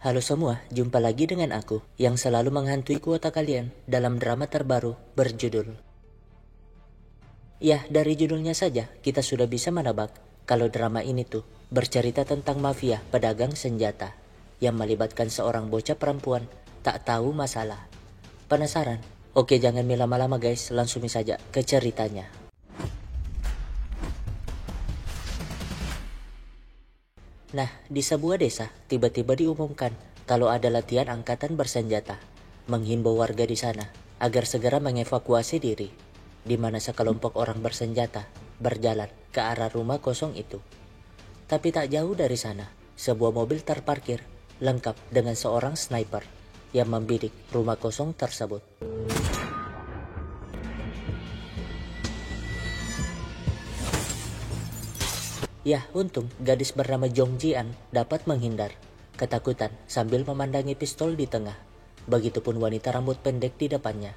Halo semua, jumpa lagi dengan aku yang selalu menghantui kuota kalian dalam drama terbaru berjudul. Ya, dari judulnya saja kita sudah bisa menebak kalau drama ini tuh bercerita tentang mafia pedagang senjata yang melibatkan seorang bocah perempuan tak tahu masalah. Penasaran? Oke, jangan lama-lama guys, langsung saja ke ceritanya. Nah, di sebuah desa tiba-tiba diumumkan kalau ada latihan angkatan bersenjata, menghimbau warga di sana agar segera mengevakuasi diri, di mana sekelompok orang bersenjata berjalan ke arah rumah kosong itu. Tapi tak jauh dari sana, sebuah mobil terparkir lengkap dengan seorang sniper yang membidik rumah kosong tersebut. Ya, untung gadis bernama Jong Jian dapat menghindar ketakutan sambil memandangi pistol di tengah. Begitupun wanita rambut pendek di depannya.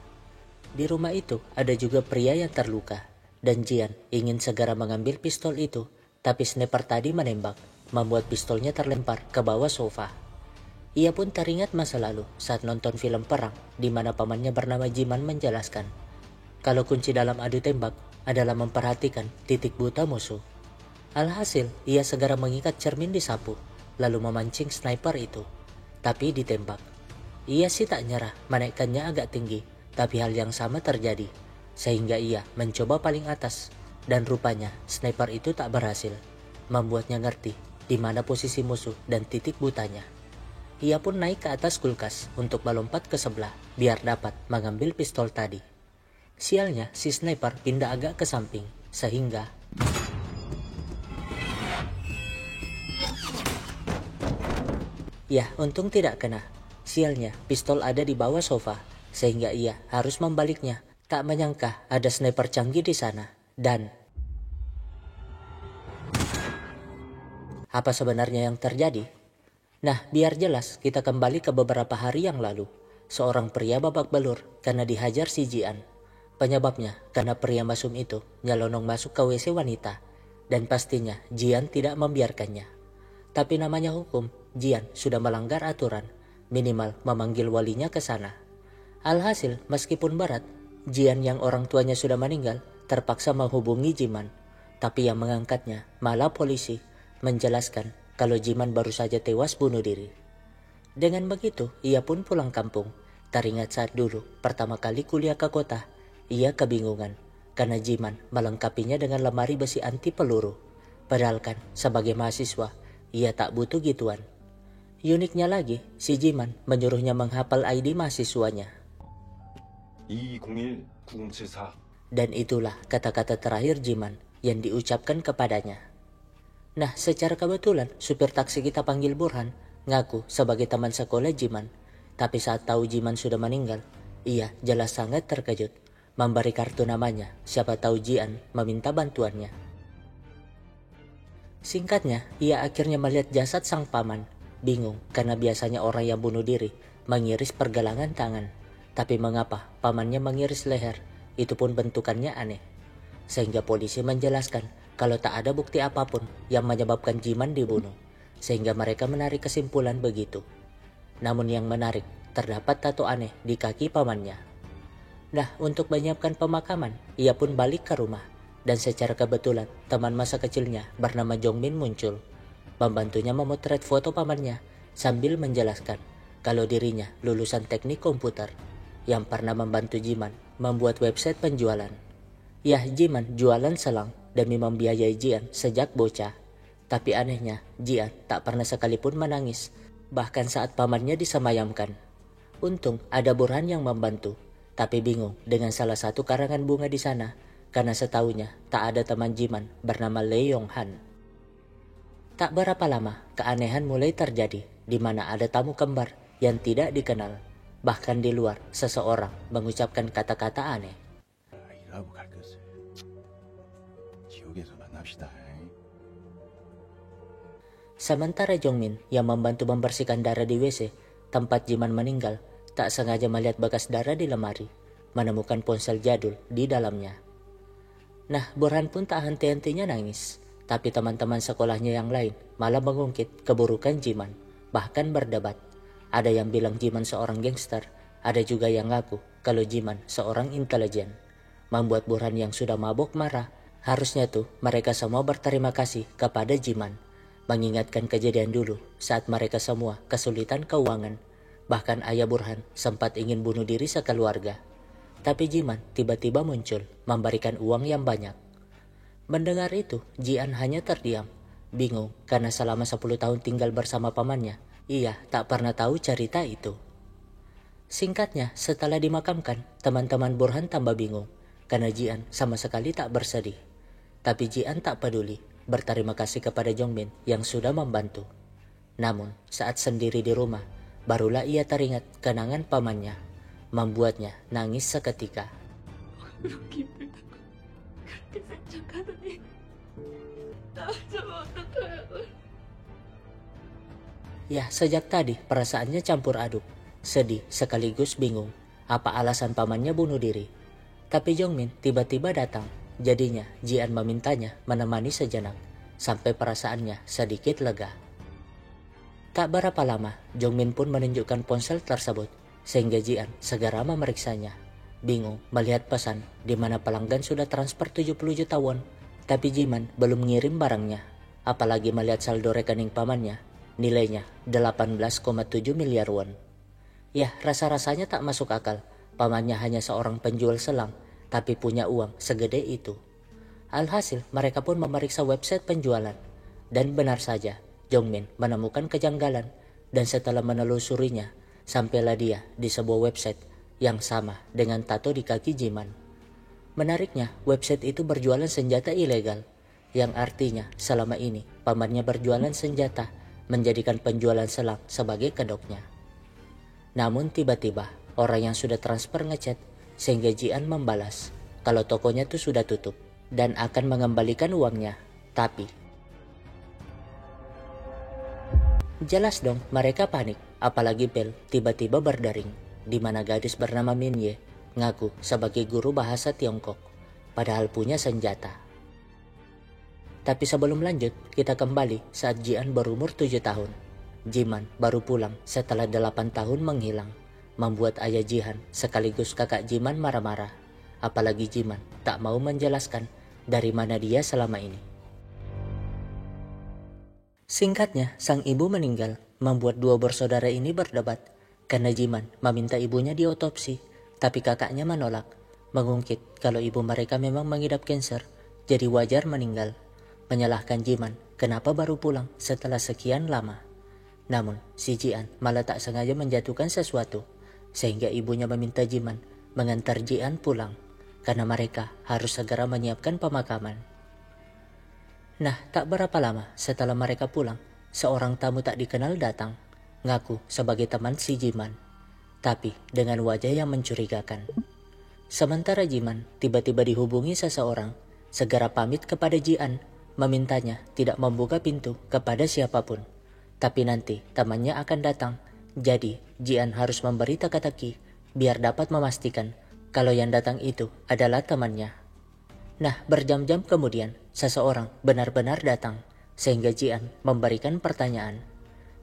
Di rumah itu ada juga pria yang terluka, dan Jian ingin segera mengambil pistol itu, tapi sniper tadi menembak, membuat pistolnya terlempar ke bawah sofa. Ia pun teringat masa lalu saat nonton film perang, di mana pamannya bernama Jiman menjelaskan kalau kunci dalam adu tembak adalah memperhatikan titik buta musuh. Alhasil, ia segera mengikat cermin di sapu, lalu memancing sniper itu. Tapi ditembak. Ia sih tak nyerah, menaikkannya agak tinggi, tapi hal yang sama terjadi. Sehingga ia mencoba paling atas, dan rupanya sniper itu tak berhasil. Membuatnya ngerti di mana posisi musuh dan titik butanya. Ia pun naik ke atas kulkas untuk melompat ke sebelah, biar dapat mengambil pistol tadi. Sialnya, si sniper pindah agak ke samping, sehingga ya, untung tidak kena. Sialnya, pistol ada di bawah sofa, sehingga ia harus membaliknya. Tak menyangka ada sniper canggih di sana. Dan apa sebenarnya yang terjadi? Nah, biar jelas, kita kembali ke beberapa hari yang lalu. Seorang pria babak belur karena dihajar si Jian. Penyebabnya karena pria mesum itu nyelonong masuk ke WC wanita. Dan pastinya Jian tidak membiarkannya. Tapi namanya hukum, Jian sudah melanggar aturan, minimal memanggil walinya ke sana. Alhasil, meskipun berat, Jian yang orang tuanya sudah meninggal terpaksa menghubungi Jiman. Tapi yang mengangkatnya malah polisi, menjelaskan kalau Jiman baru saja tewas bunuh diri. Dengan begitu, ia pun pulang kampung. Teringat saat dulu pertama kali kuliah ke kota, ia kebingungan karena Jiman melengkapinya dengan lemari besi anti peluru. Padahal kan sebagai mahasiswa, ia tak butuh gituan. Uniknya lagi, si Jiman menyuruhnya menghafal ID mahasiswanya. 2201-9074. Dan itulah kata-kata terakhir Jiman yang diucapkan kepadanya. Nah, secara kebetulan supir taksi kita panggil Burhan ngaku sebagai teman sekolah Jiman. Tapi saat tahu Jiman sudah meninggal, ia jelas sangat terkejut. Memberi kartu namanya, siapa tahu Jian meminta bantuannya. Singkatnya, ia akhirnya melihat jasad sang paman. Bingung karena biasanya orang yang bunuh diri mengiris pergelangan tangan. Tapi mengapa pamannya mengiris leher? Itu pun bentukannya aneh. Sehingga polisi menjelaskan kalau tak ada bukti apapun yang menyebabkan Jiman dibunuh. Sehingga mereka menarik kesimpulan begitu. Namun yang menarik, terdapat tato aneh di kaki pamannya. Nah, untuk menyiapkan pemakaman, ia pun balik ke rumah. Dan secara kebetulan, teman masa kecilnya bernama Jongmin muncul. Membantunya memotret foto pamannya sambil menjelaskan kalau dirinya lulusan teknik komputer yang pernah membantu Jiman membuat website penjualan. Yah, Jiman jualan selang demi membiayai Jian sejak bocah. Tapi anehnya, Jian tak pernah sekalipun menangis, bahkan saat pamannya disemayamkan. Untung ada Burhan yang membantu, tapi bingung dengan salah satu karangan bunga di sana. Karena setahunya tak ada teman Jiman bernama Le Yonghan. Tak berapa lama, keanehan mulai terjadi di mana ada tamu kembar yang tidak dikenal. Bahkan di luar, seseorang mengucapkan kata-kata aneh. Sementara Jongmin yang membantu membersihkan darah di WC, tempat Jiman meninggal, tak sengaja melihat bekas darah di lemari, menemukan ponsel jadul di dalamnya. Nah, Burhan pun tak henti-hentinya nangis. Tapi teman-teman sekolahnya yang lain malah mengungkit keburukan Jiman, bahkan berdebat. Ada yang bilang Jiman seorang gangster, ada juga yang ngaku kalau Jiman seorang intelijen. Membuat Burhan yang sudah mabuk marah. Harusnya tuh mereka semua berterima kasih kepada Jiman. Mengingatkan kejadian dulu saat mereka semua kesulitan keuangan. Bahkan ayah Burhan sempat ingin bunuh diri sekeluarga. Tapi Jiman tiba-tiba muncul memberikan uang yang banyak. Mendengar itu, Jian hanya terdiam. Bingung karena selama 10 tahun tinggal bersama pamannya, ia tak pernah tahu cerita itu. Singkatnya, setelah dimakamkan, teman-teman Burhan tambah bingung karena Jian sama sekali tak bersedih. Tapi Jian tak peduli, berterima kasih kepada Jongmin yang sudah membantu. Namun, saat sendiri di rumah, barulah ia teringat kenangan pamannya, membuatnya nangis seketika. Ya, sejak tadi perasaannya campur aduk, sedih sekaligus bingung apa alasan pamannya bunuh diri. Tapi Jongmin tiba-tiba datang, jadinya Jian memintanya menemani sejenak, sampai perasaannya sedikit lega. Tak berapa lama, Jongmin pun menunjukkan ponsel tersebut, sehingga Jian segera memeriksanya. Bingung melihat pesan di mana pelanggan sudah transfer 70 juta won, tapi Jiman belum ngirim barangnya. Apalagi melihat saldo rekening pamannya, nilainya 18,7 miliar won. Ya, rasa-rasanya tak masuk akal. Pamannya hanya seorang penjual selang, tapi punya uang segede itu. Alhasil, mereka pun memeriksa website penjualan. Dan benar saja, Jongmin menemukan kejanggalan. Dan setelah menelusurinya, sampailah dia di sebuah website yang sama dengan tato di kaki Jiman. Menariknya, website itu berjualan senjata ilegal, yang artinya selama ini pamannya berjualan senjata, menjadikan penjualan selang sebagai kedoknya. Namun tiba-tiba orang yang sudah transfer ngechat, sehingga Jian membalas kalau tokonya tuh sudah tutup dan akan mengembalikan uangnya. Tapi jelas dong mereka panik, apalagi bel tiba-tiba berdering, di mana gadis bernama Minye ngaku sebagai guru bahasa Tiongkok, padahal punya senjata. Tapi sebelum lanjut, kita kembali saat Jian berumur 7 tahun. Jiman baru pulang setelah 8 tahun menghilang, membuat ayah Jihan sekaligus kakak Jiman marah-marah. Apalagi Jiman tak mau menjelaskan dari mana dia selama ini. Singkatnya, sang ibu meninggal, membuat dua bersaudara ini berdebat karena Jiman meminta ibunya diotopsi, tapi kakaknya menolak, mengungkit kalau ibu mereka memang mengidap kanker, jadi wajar meninggal. Menyalahkan Jiman kenapa baru pulang setelah sekian lama. Namun si Jian malah tak sengaja menjatuhkan sesuatu, sehingga ibunya meminta Jiman mengantar Jian pulang, karena mereka harus segera menyiapkan pemakaman. Nah, tak berapa lama setelah mereka pulang, seorang tamu tak dikenal datang, ngaku sebagai teman si Jiman, tapi dengan wajah yang mencurigakan. Sementara Jiman tiba-tiba dihubungi seseorang, segera pamit kepada Jian, memintanya tidak membuka pintu kepada siapapun. Tapi nanti temannya akan datang, jadi Jian harus memberi teka-teki biar dapat memastikan kalau yang datang itu adalah temannya. Nah, berjam-jam kemudian, seseorang benar-benar datang, sehingga Jian memberikan pertanyaan.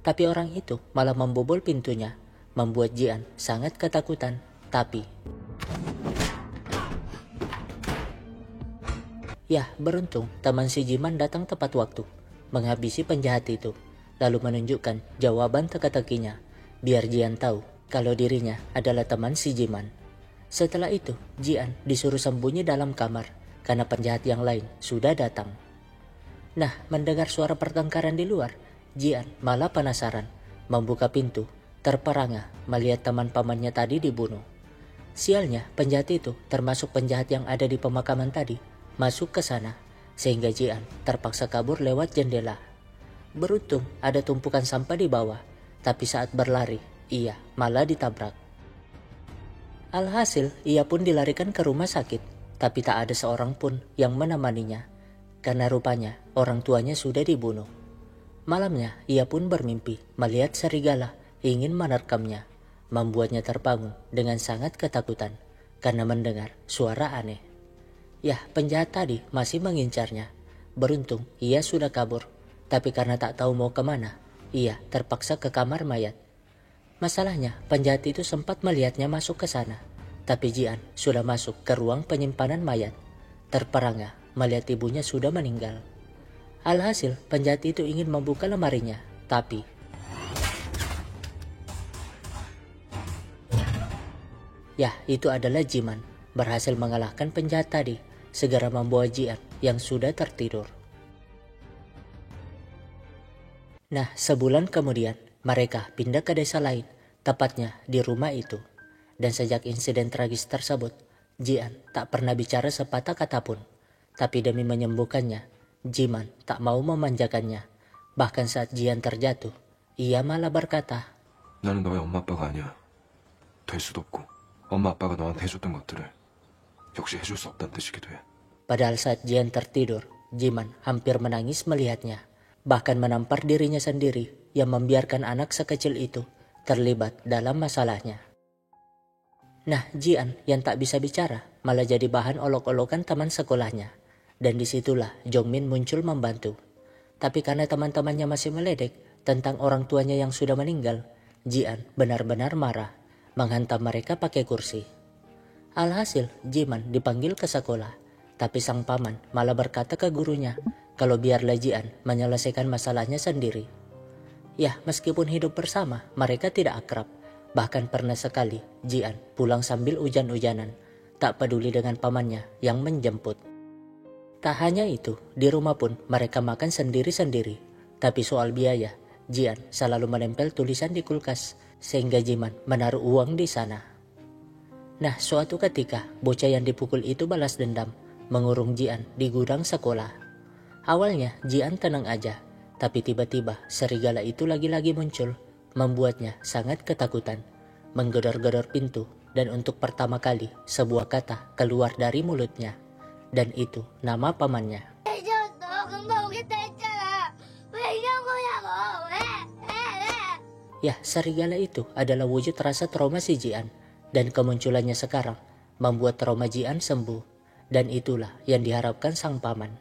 Tapi orang itu malah membobol pintunya, membuat Jian sangat ketakutan. Tapi ya, beruntung teman si Jiman datang tepat waktu, menghabisi penjahat itu, lalu menunjukkan jawaban teka-tekinya, biar Jian tahu kalau dirinya adalah teman si Jiman. Setelah itu, Jian disuruh sembunyi dalam kamar, karena penjahat yang lain sudah datang. Nah, mendengar suara pertengkaran di luar, Jian malah penasaran, membuka pintu, terperangah melihat teman pamannya tadi dibunuh. Sialnya, penjahat itu termasuk penjahat yang ada di pemakaman tadi, masuk ke sana, sehingga Jian terpaksa kabur lewat jendela. Beruntung ada tumpukan sampah di bawah, tapi saat berlari, ia malah ditabrak. Alhasil, ia pun dilarikan ke rumah sakit, tapi tak ada seorang pun yang menemaninya, karena rupanya orang tuanya sudah dibunuh. Malamnya, ia pun bermimpi melihat serigala ingin menerkamnya, membuatnya terbangun dengan sangat ketakutan, karena mendengar suara aneh. Yah, penjahat tadi masih mengincarnya. Beruntung ia sudah kabur, tapi karena tak tahu mau kemana, ia terpaksa ke kamar mayat. Masalahnya, penjahat itu sempat melihatnya masuk ke sana. Tapi Jian sudah masuk ke ruang penyimpanan mayat. Terperangah melihat ibunya sudah meninggal. Alhasil, penjahat itu ingin membuka lemarinya. Tapi ya, itu adalah Jiman. Berhasil mengalahkan penjahat tadi. Segera membawa Jian yang sudah tertidur. Nah, sebulan kemudian, mereka pindah ke desa lain, tepatnya di rumah itu. Dan sejak insiden tragis tersebut, Jian tak pernah bicara sepatah kata pun. Tapi demi menyembuhkannya, Jiman tak mau memanjakannya. Bahkan saat Jian terjatuh, ia malah berkata, 나는 너의 엄마 아빠가 아니야. 될 수도 없고 엄마 아빠가 너한테 해줬던 것들을 역시 해줄 수 없다는 뜻이기도 해. Padahal saat Jian tertidur, Jiman hampir menangis melihatnya. Bahkan menampar dirinya sendiri yang membiarkan anak sekecil itu terlibat dalam masalahnya. Nah, Jian yang tak bisa bicara malah jadi bahan olok-olokan teman sekolahnya. Dan disitulah Jongmin muncul membantu. Tapi karena teman-temannya masih meledek tentang orang tuanya yang sudah meninggal, Jian benar-benar marah, menghantam mereka pakai kursi. Alhasil, Jiman dipanggil ke sekolah. Tapi sang paman malah berkata ke gurunya kalau biarlah Jian menyelesaikan masalahnya sendiri. Ya, meskipun hidup bersama, mereka tidak akrab. Bahkan pernah sekali Jian pulang sambil hujan-hujanan, tak peduli dengan pamannya yang menjemput. Tak hanya itu, di rumah pun mereka makan sendiri-sendiri. Tapi soal biaya, Jian selalu menempel tulisan di kulkas, sehingga Jiman menaruh uang di sana. Nah, suatu ketika, bocah yang dipukul itu balas dendam, mengurung Jian di gudang sekolah. Awalnya Jian tenang aja, tapi tiba-tiba serigala itu lagi-lagi muncul, membuatnya sangat ketakutan, menggedor-gedor pintu, dan untuk pertama kali sebuah kata keluar dari mulutnya, dan itu nama pamannya. Ya, serigala itu adalah wujud rasa trauma si Jian, dan kemunculannya sekarang membuat trauma Jian sembuh, dan itulah yang diharapkan sang paman.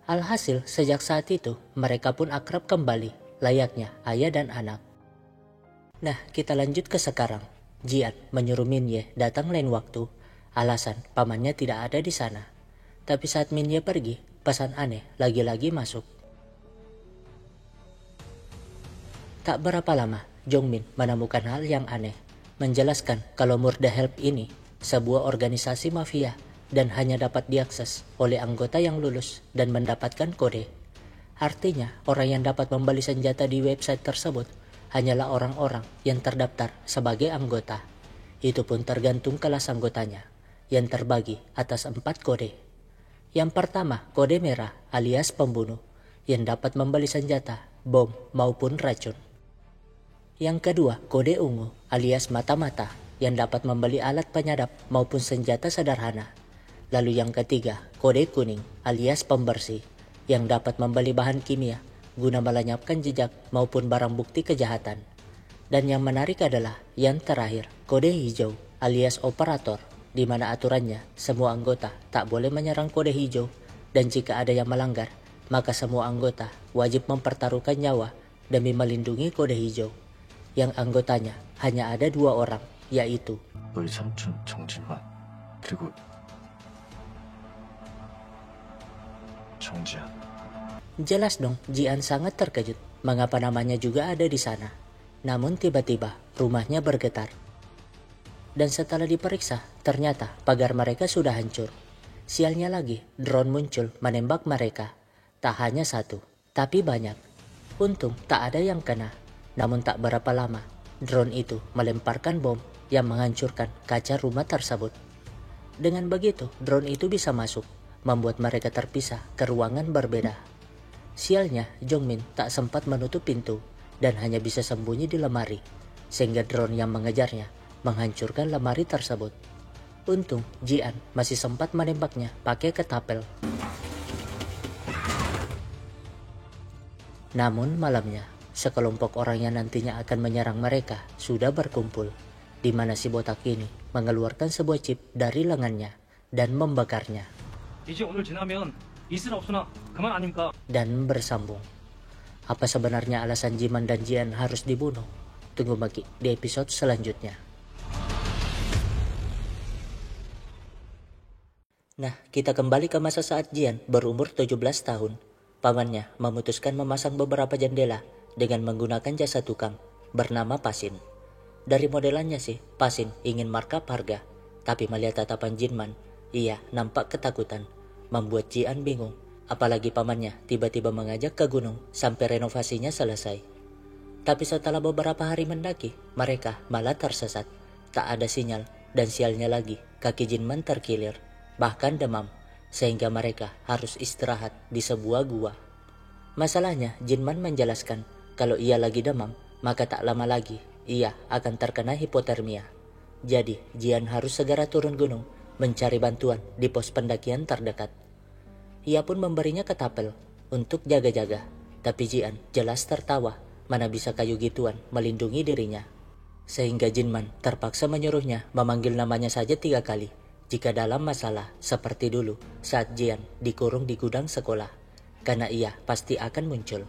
Alhasil, sejak saat itu, mereka pun akrab kembali, layaknya ayah dan anak. Nah, kita lanjut ke sekarang. Jian menyuruh Minye datang lain waktu, alasan pamannya tidak ada di sana. Tapi saat Minye pergi, pesan aneh lagi-lagi masuk. Tak berapa lama, Jongmin menemukan hal yang aneh, menjelaskan kalau Murda Help ini sebuah organisasi mafia dan hanya dapat diakses oleh anggota yang lulus dan mendapatkan kode. Artinya, orang yang dapat membeli senjata di website tersebut hanyalah orang-orang yang terdaftar sebagai anggota. Itu pun tergantung kelas anggotanya, yang terbagi atas 4 kode. Yang pertama, kode merah alias pembunuh, yang dapat membeli senjata, bom maupun racun. Yang kedua, kode ungu alias mata-mata, yang dapat membeli alat penyadap maupun senjata sederhana. Lalu yang ketiga, kode kuning alias pembersih, yang dapat membeli bahan kimia guna melenyapkan jejak maupun barang bukti kejahatan. Dan yang menarik adalah yang terakhir, kode hijau alias operator, di mana aturannya semua anggota tak boleh menyerang kode hijau, dan jika ada yang melanggar, maka semua anggota wajib mempertaruhkan nyawa demi melindungi kode hijau. Yang anggotanya hanya ada 2 orang, yaitu 너희 삼촌 정진만 그리고 정지한. Jelas dong, Jian sangat terkejut mengapa namanya juga ada di sana. Namun tiba-tiba rumahnya bergetar. Dan setelah diperiksa, ternyata pagar mereka sudah hancur. Sialnya lagi, drone muncul menembak mereka. Tak hanya 1, tapi banyak. Untung tak ada yang kena. Namun tak berapa lama, drone itu melemparkan bom yang menghancurkan kaca rumah tersebut. Dengan begitu, drone itu bisa masuk, membuat mereka terpisah ke ruangan berbeda. Sialnya, Jongmin tak sempat menutup pintu dan hanya bisa sembunyi di lemari, sehingga drone yang mengejarnya menghancurkan lemari tersebut. Untung, Jian masih sempat menembaknya pakai ketapel. Namun malamnya, sekelompok orang yang nantinya akan menyerang mereka sudah berkumpul, di mana si botak ini mengeluarkan sebuah chip dari lengannya dan membakarnya. Dan bersambung. Apa sebenarnya alasan Jiman dan Jian harus dibunuh? Tunggu Maki di episode selanjutnya. Nah, kita kembali ke masa saat Jian berumur 17 tahun. Pamannya memutuskan memasang beberapa jendela dengan menggunakan jasa tukang bernama Pasin. Dari modelannya sih, Pasin ingin markup harga, tapi melihat tatapan Jinman, ia nampak ketakutan, membuat Jian bingung. Apalagi pamannya tiba-tiba mengajak ke gunung sampai renovasinya selesai. Tapi setelah beberapa hari mendaki, mereka malah tersesat. Tak ada sinyal, dan sialnya lagi, kaki Jinman terkilir, bahkan demam, sehingga mereka harus istirahat di sebuah gua. Masalahnya, Jinman menjelaskan kalau ia lagi demam, maka tak lama lagi ia akan terkena hipotermia. Jadi, Jian harus segera turun gunung, mencari bantuan di pos pendakian terdekat. Ia pun memberinya ketapel untuk jaga-jaga, tapi Jian jelas tertawa, mana bisa kayu gituan melindungi dirinya. Sehingga Jinman terpaksa menyuruhnya memanggil namanya saja 3 kali, jika dalam masalah seperti dulu saat Jian dikurung di gudang sekolah, karena ia pasti akan muncul.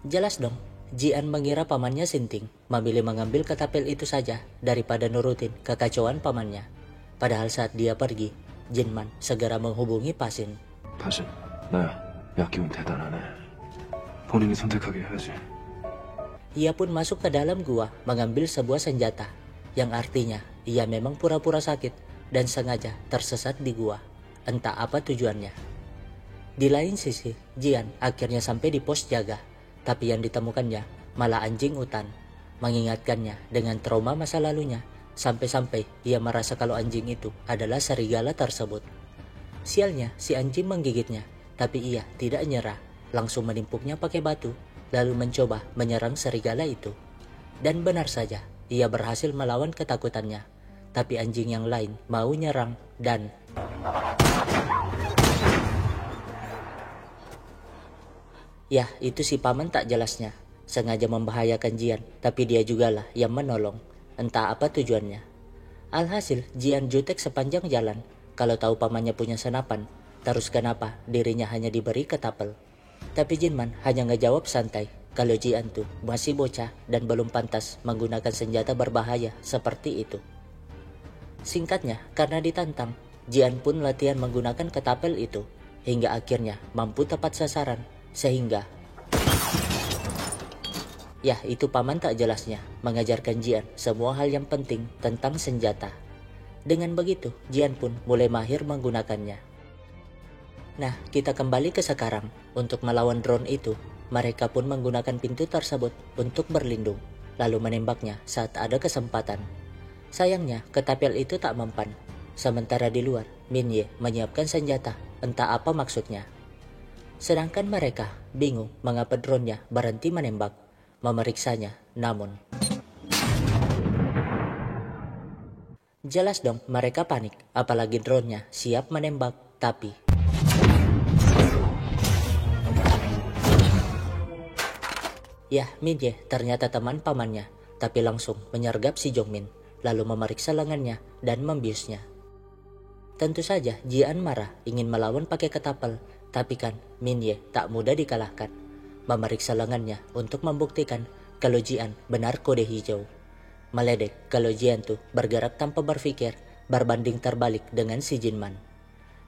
Jelas dong, Jian mengira pamannya sinting, memilih mengambil ketapel itu saja daripada nurutin kekacauan pamannya. Padahal saat dia pergi, Jinman segera menghubungi Pasin. 파신, 나야. 야, 기운 대단하네. 본인이 선택하게 해야지. Ia pun masuk ke dalam gua mengambil sebuah senjata, yang artinya ia memang pura-pura sakit dan sengaja tersesat di gua. Entah apa tujuannya. Di lain sisi, Jian akhirnya sampai di pos jaga, tapi yang ditemukannya malah anjing hutan, mengingatkannya dengan trauma masa lalunya, sampai-sampai ia merasa kalau anjing itu adalah serigala tersebut. Sialnya, si anjing menggigitnya, tapi ia tidak nyerah, langsung menimpuknya pakai batu, lalu mencoba menyerang serigala itu. Dan benar saja, ia berhasil melawan ketakutannya, tapi anjing yang lain mau nyerang dan... Ya, itu si paman tak jelasnya, sengaja membahayakan Jian, tapi dia jugalah yang menolong, entah apa tujuannya. Alhasil, Jian jutek sepanjang jalan, kalau tahu pamannya punya senapan, terus kenapa dirinya hanya diberi ketapel. Tapi Jinman hanya ngejawab santai, kalau Jian tuh masih bocah dan belum pantas menggunakan senjata berbahaya seperti itu. Singkatnya, karena ditantang, Jian pun latihan menggunakan ketapel itu, hingga akhirnya mampu tepat sasaran, sehingga... Ya, itu paman tak jelasnya, mengajarkan Jian semua hal yang penting tentang senjata. Dengan begitu, Jian pun mulai mahir menggunakannya. Nah, kita kembali ke sekarang. Untuk melawan drone itu, mereka pun menggunakan pintu tersebut untuk berlindung, lalu menembaknya saat ada kesempatan. Sayangnya, ketapel itu tak mempan. Sementara di luar, Minye menyiapkan senjata, entah apa maksudnya. Sedangkan mereka bingung mengapa drone-nya berhenti menembak. Memeriksanya, namun... Jelas dong mereka panik, apalagi drone-nya siap menembak, tapi... Ya, Minye ternyata teman pamannya, tapi langsung menyergap si Jongmin, lalu memeriksa lengannya dan membiusnya. Tentu saja Jian marah, ingin melawan pakai ketapel, tapi kan Minye tak mudah dikalahkan. Memeriksa lengannya untuk membuktikan kalau Jian benar kode hijau. Meledek kalau Jian tuh bergerak tanpa berpikir, berbanding terbalik dengan si Jinman.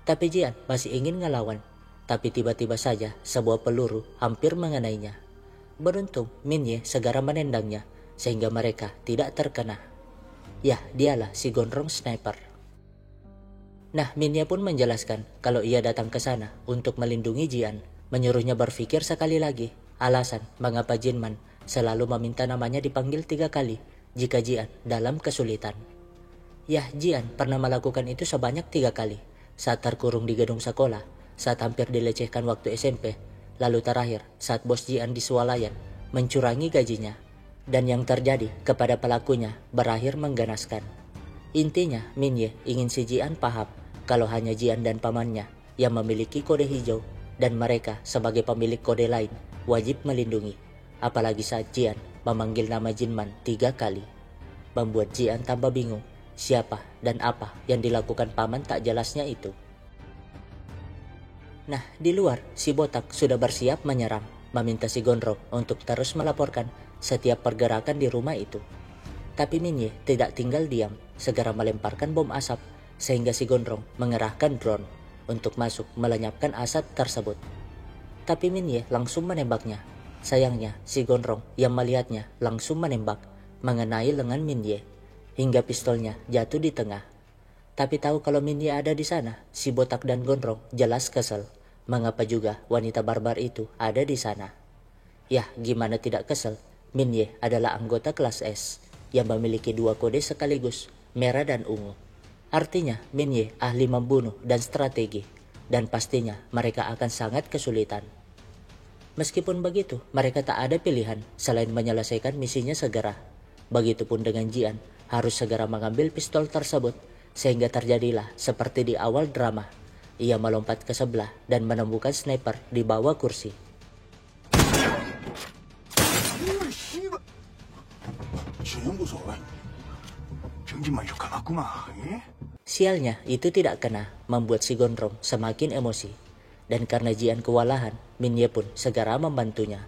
Tapi Jian masih ingin ngelawan, tapi tiba-tiba saja sebuah peluru hampir mengenainya. Beruntung Minye segera menendangnya, sehingga mereka tidak terkena. Ya, dialah si gondrong sniper. Nah, Minye pun menjelaskan kalau ia datang ke sana untuk melindungi Jian, menyuruhnya berpikir sekali lagi alasan mengapa Jinman selalu meminta namanya dipanggil 3 kali jika Jian dalam kesulitan. Ya, Jian pernah melakukan itu sebanyak 3 kali, saat terkurung di gedung sekolah, saat hampir dilecehkan waktu SMP, lalu terakhir saat bos Jian di swalayan mencurangi gajinya, dan yang terjadi kepada pelakunya berakhir mengganaskan. Intinya, Minye ingin si Jian paham kalau hanya Jian dan pamannya yang memiliki kode hijau, dan mereka sebagai pemilik kode lain wajib melindungi, apalagi saat Jian memanggil nama Jinman 3 kali. Membuat Jian tambah bingung siapa dan apa yang dilakukan paman tak jelasnya itu. Nah, di luar, si botak sudah bersiap menyerang, meminta si gondrong untuk terus melaporkan setiap pergerakan di rumah itu. Tapi Minye tidak tinggal diam, segera melemparkan bom asap sehingga si Gondrong mengerahkan drone untuk masuk melenyapkan asap tersebut. Tapi Minye langsung menembaknya. Sayangnya si Gondrong yang melihatnya langsung menembak mengenai lengan Minye hingga pistolnya jatuh di tengah. Tapi tahu kalau Minye ada di sana, si Botak dan Gondrong jelas kesel. Mengapa juga wanita barbar itu ada di sana? Yah, gimana tidak kesel? Minye adalah anggota kelas S yang memiliki 2 kode sekaligus, merah dan ungu. Artinya Minye ahli membunuh dan strategi, dan pastinya mereka akan sangat kesulitan. Meskipun begitu, mereka tak ada pilihan selain menyelesaikan misinya segera. Begitupun dengan Jian, harus segera mengambil pistol tersebut, sehingga terjadilah seperti di awal drama. Ia melompat ke sebelah dan menemukan sniper di bawah kursi. Sialnya, itu tidak kena, membuat si Gondrong semakin emosi. Dan karena Jian kewalahan, Minye pun segera membantunya.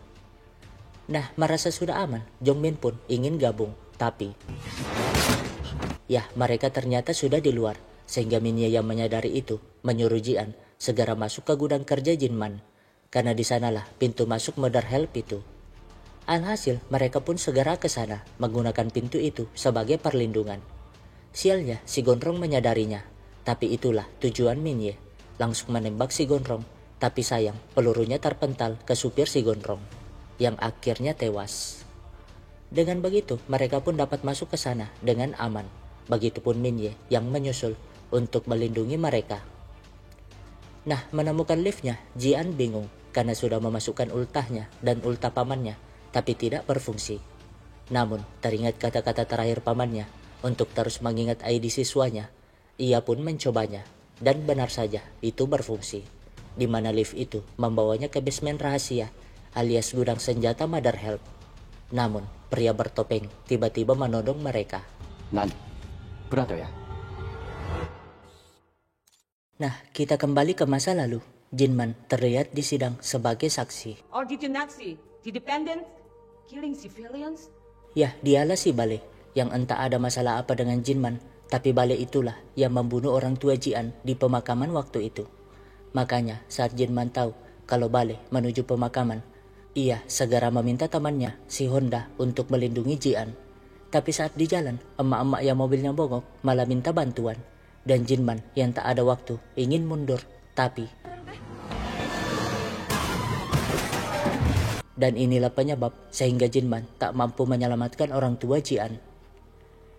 Nah, merasa sudah aman, Jongmin pun ingin gabung, tapi mereka ternyata sudah di luar, sehingga Minye yang menyadari itu menyuruh Jian segera masuk ke gudang kerja Jinman, karena di sanalah pintu masuk Mother Help itu. Alhasil, mereka pun segera ke sana menggunakan pintu itu sebagai perlindungan. Sialnya, si Gondrong menyadarinya, tapi itulah tujuan Minye, langsung menembak si Gondrong, tapi sayang pelurunya terpental ke supir si Gondrong, yang akhirnya tewas. Dengan begitu, mereka pun dapat masuk ke sana dengan aman. Begitupun Minye yang menyusul untuk melindungi mereka. Nah, menemukan liftnya, Jian bingung karena sudah memasukkan ultahnya dan ultah pamannya, tapi tidak berfungsi. Namun, teringat kata-kata terakhir pamannya untuk terus mengingat ID siswanya. Ia pun mencobanya, dan benar saja itu berfungsi, di mana lift itu membawanya ke basement rahasia alias gudang senjata Mother Help. Namun, pria bertopeng tiba-tiba menodong mereka. Brother ya. Nah, kita kembali ke masa lalu. Jinman terlihat di sidang sebagai saksi. Or did you not see the dependent killing civilians? Yah, dialah si Bale yang entah ada masalah apa dengan Jinman, tapi Bale itulah yang membunuh orang tua Jian di pemakaman waktu itu. Makanya saat Jinman tahu kalau Bale menuju pemakaman, ia segera meminta temannya, si Honda, untuk melindungi Jian. Tapi saat di jalan, emak-emak yang mobilnya bongok malah minta bantuan. Dan Jinman yang tak ada waktu ingin mundur, tapi... Dan inilah penyebab sehingga Jinman tak mampu menyelamatkan orang tua Jian.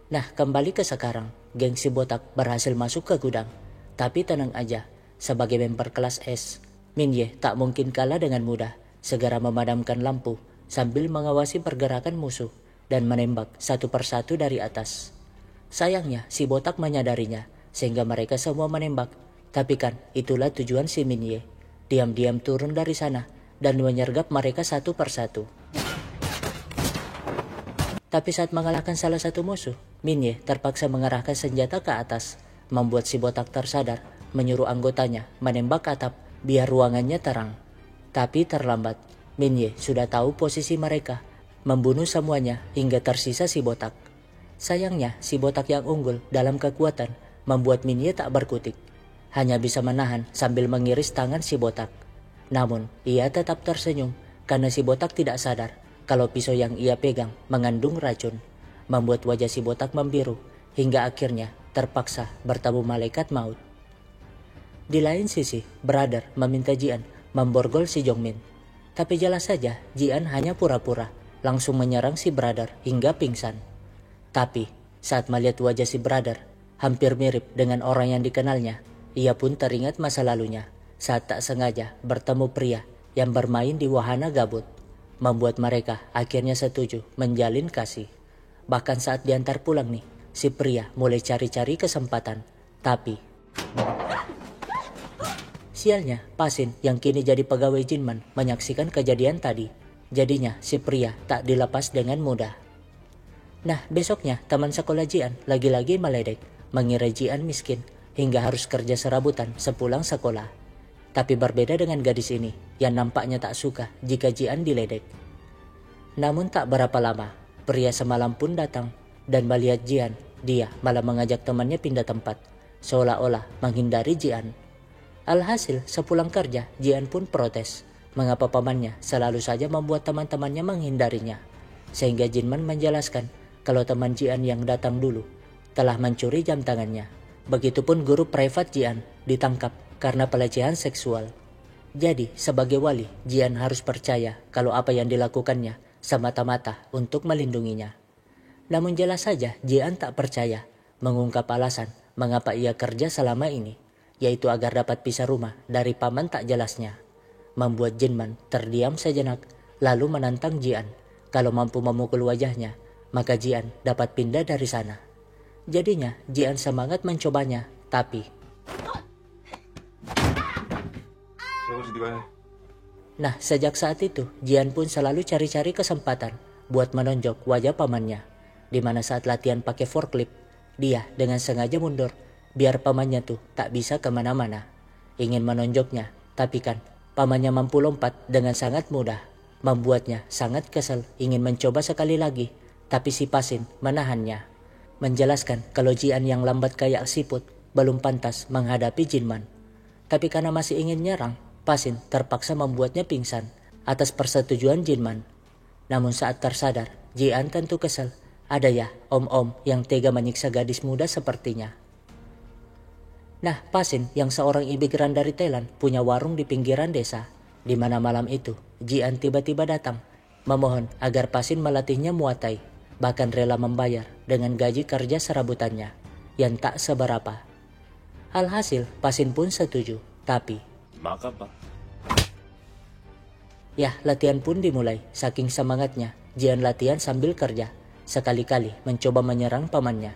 Nah, kembali ke sekarang, geng si Botak berhasil masuk ke gudang. Tapi tenang aja, sebagai member kelas S, Minye tak mungkin kalah dengan mudah. Segera memadamkan lampu sambil mengawasi pergerakan musuh dan menembak satu persatu dari atas. Sayangnya si Botak menyadarinya sehingga mereka semua menembak. Tapi kan itulah tujuan si Minye, diam-diam turun dari sana dan menyergap mereka satu persatu. Tapi saat mengalahkan salah satu musuh, Minye terpaksa mengarahkan senjata ke atas, membuat si Botak tersadar, menyuruh anggotanya menembak atap biar ruangannya terang. Tapi terlambat, Minye sudah tahu posisi mereka, membunuh semuanya hingga tersisa si Botak. Sayangnya si Botak yang unggul dalam kekuatan membuat Minye tak berkutik, hanya bisa menahan sambil mengiris tangan si Botak. Namun ia tetap tersenyum karena si Botak tidak sadar kalau pisau yang ia pegang mengandung racun, membuat wajah si Botak membiru hingga akhirnya terpaksa bertemu malaikat maut. Di lain sisi, Brother meminta Jian memborgol si Jongmin, tapi jelas saja Jian hanya pura-pura, langsung menyerang si Brother hingga pingsan. Tapi saat melihat wajah si Brother hampir mirip dengan orang yang dikenalnya, ia pun teringat masa lalunya saat tak sengaja bertemu pria yang bermain di wahana gabut, membuat mereka akhirnya setuju menjalin kasih. Bahkan saat diantar pulang nih, si pria mulai cari-cari kesempatan, tapi sialnya Pasin yang kini jadi pegawai Jinman menyaksikan kejadian tadi. Jadinya si pria tak dilepas dengan mudah. Nah, besoknya teman sekolah Jian lagi-lagi meledek, mengira Jian miskin hingga harus kerja serabutan sepulang sekolah. Tapi berbeda dengan gadis ini yang nampaknya tak suka jika Jian diledek. Namun tak berapa lama, pria semalam pun datang dan melihat Jian. Dia malah mengajak temannya pindah tempat, seolah-olah menghindari Jian. Alhasil, sepulang kerja, Jian pun protes mengapa pamannya selalu saja membuat teman-temannya menghindarinya. Sehingga Jinman menjelaskan kalau teman Jian yang datang dulu telah mencuri jam tangannya. Begitupun guru privat Jian ditangkap karena pelecehan seksual. Jadi, sebagai wali, Jian harus percaya kalau apa yang dilakukannya semata-mata untuk melindunginya. Namun jelas saja Jian tak percaya, mengungkap alasan mengapa ia kerja selama ini, yaitu agar dapat pisah rumah dari paman tak jelasnya. Membuat Jinman terdiam sejenak, lalu menantang Jian. Kalau mampu memukul wajahnya, maka Jian dapat pindah dari sana. Jadinya Jian semangat mencobanya, tapi... Nah, sejak saat itu, Jian pun selalu cari-cari kesempatan buat menonjok wajah pamannya. Di mana saat latihan pakai forklift, dia dengan sengaja mundur, biar pamannya tuh tak bisa kemana-mana. Ingin menonjoknya, tapi kan pamannya mampu lompat dengan sangat mudah. Membuatnya sangat kesal, ingin mencoba sekali lagi, tapi si Pasin menahannya. Menjelaskan kalau Jian yang lambat kayak siput belum pantas menghadapi Jinman. Tapi karena masih ingin nyerang, Pasin terpaksa membuatnya pingsan atas persetujuan Jinman. Namun saat tersadar, Jian tentu kesal. Ada ya om-om yang tega menyiksa gadis muda sepertinya. Nah, Pasin yang seorang imigran dari Thailand punya warung di pinggiran desa. Di mana malam itu, Jian tiba-tiba datang, memohon agar Pasin melatihnya Muay Thai, bahkan rela membayar dengan gaji kerja serabutannya yang tak seberapa. Alhasil, Pasin pun setuju, tapi ya, latihan pun dimulai. Saking semangatnya, Jian latihan sambil kerja, sekali-kali mencoba menyerang pamannya.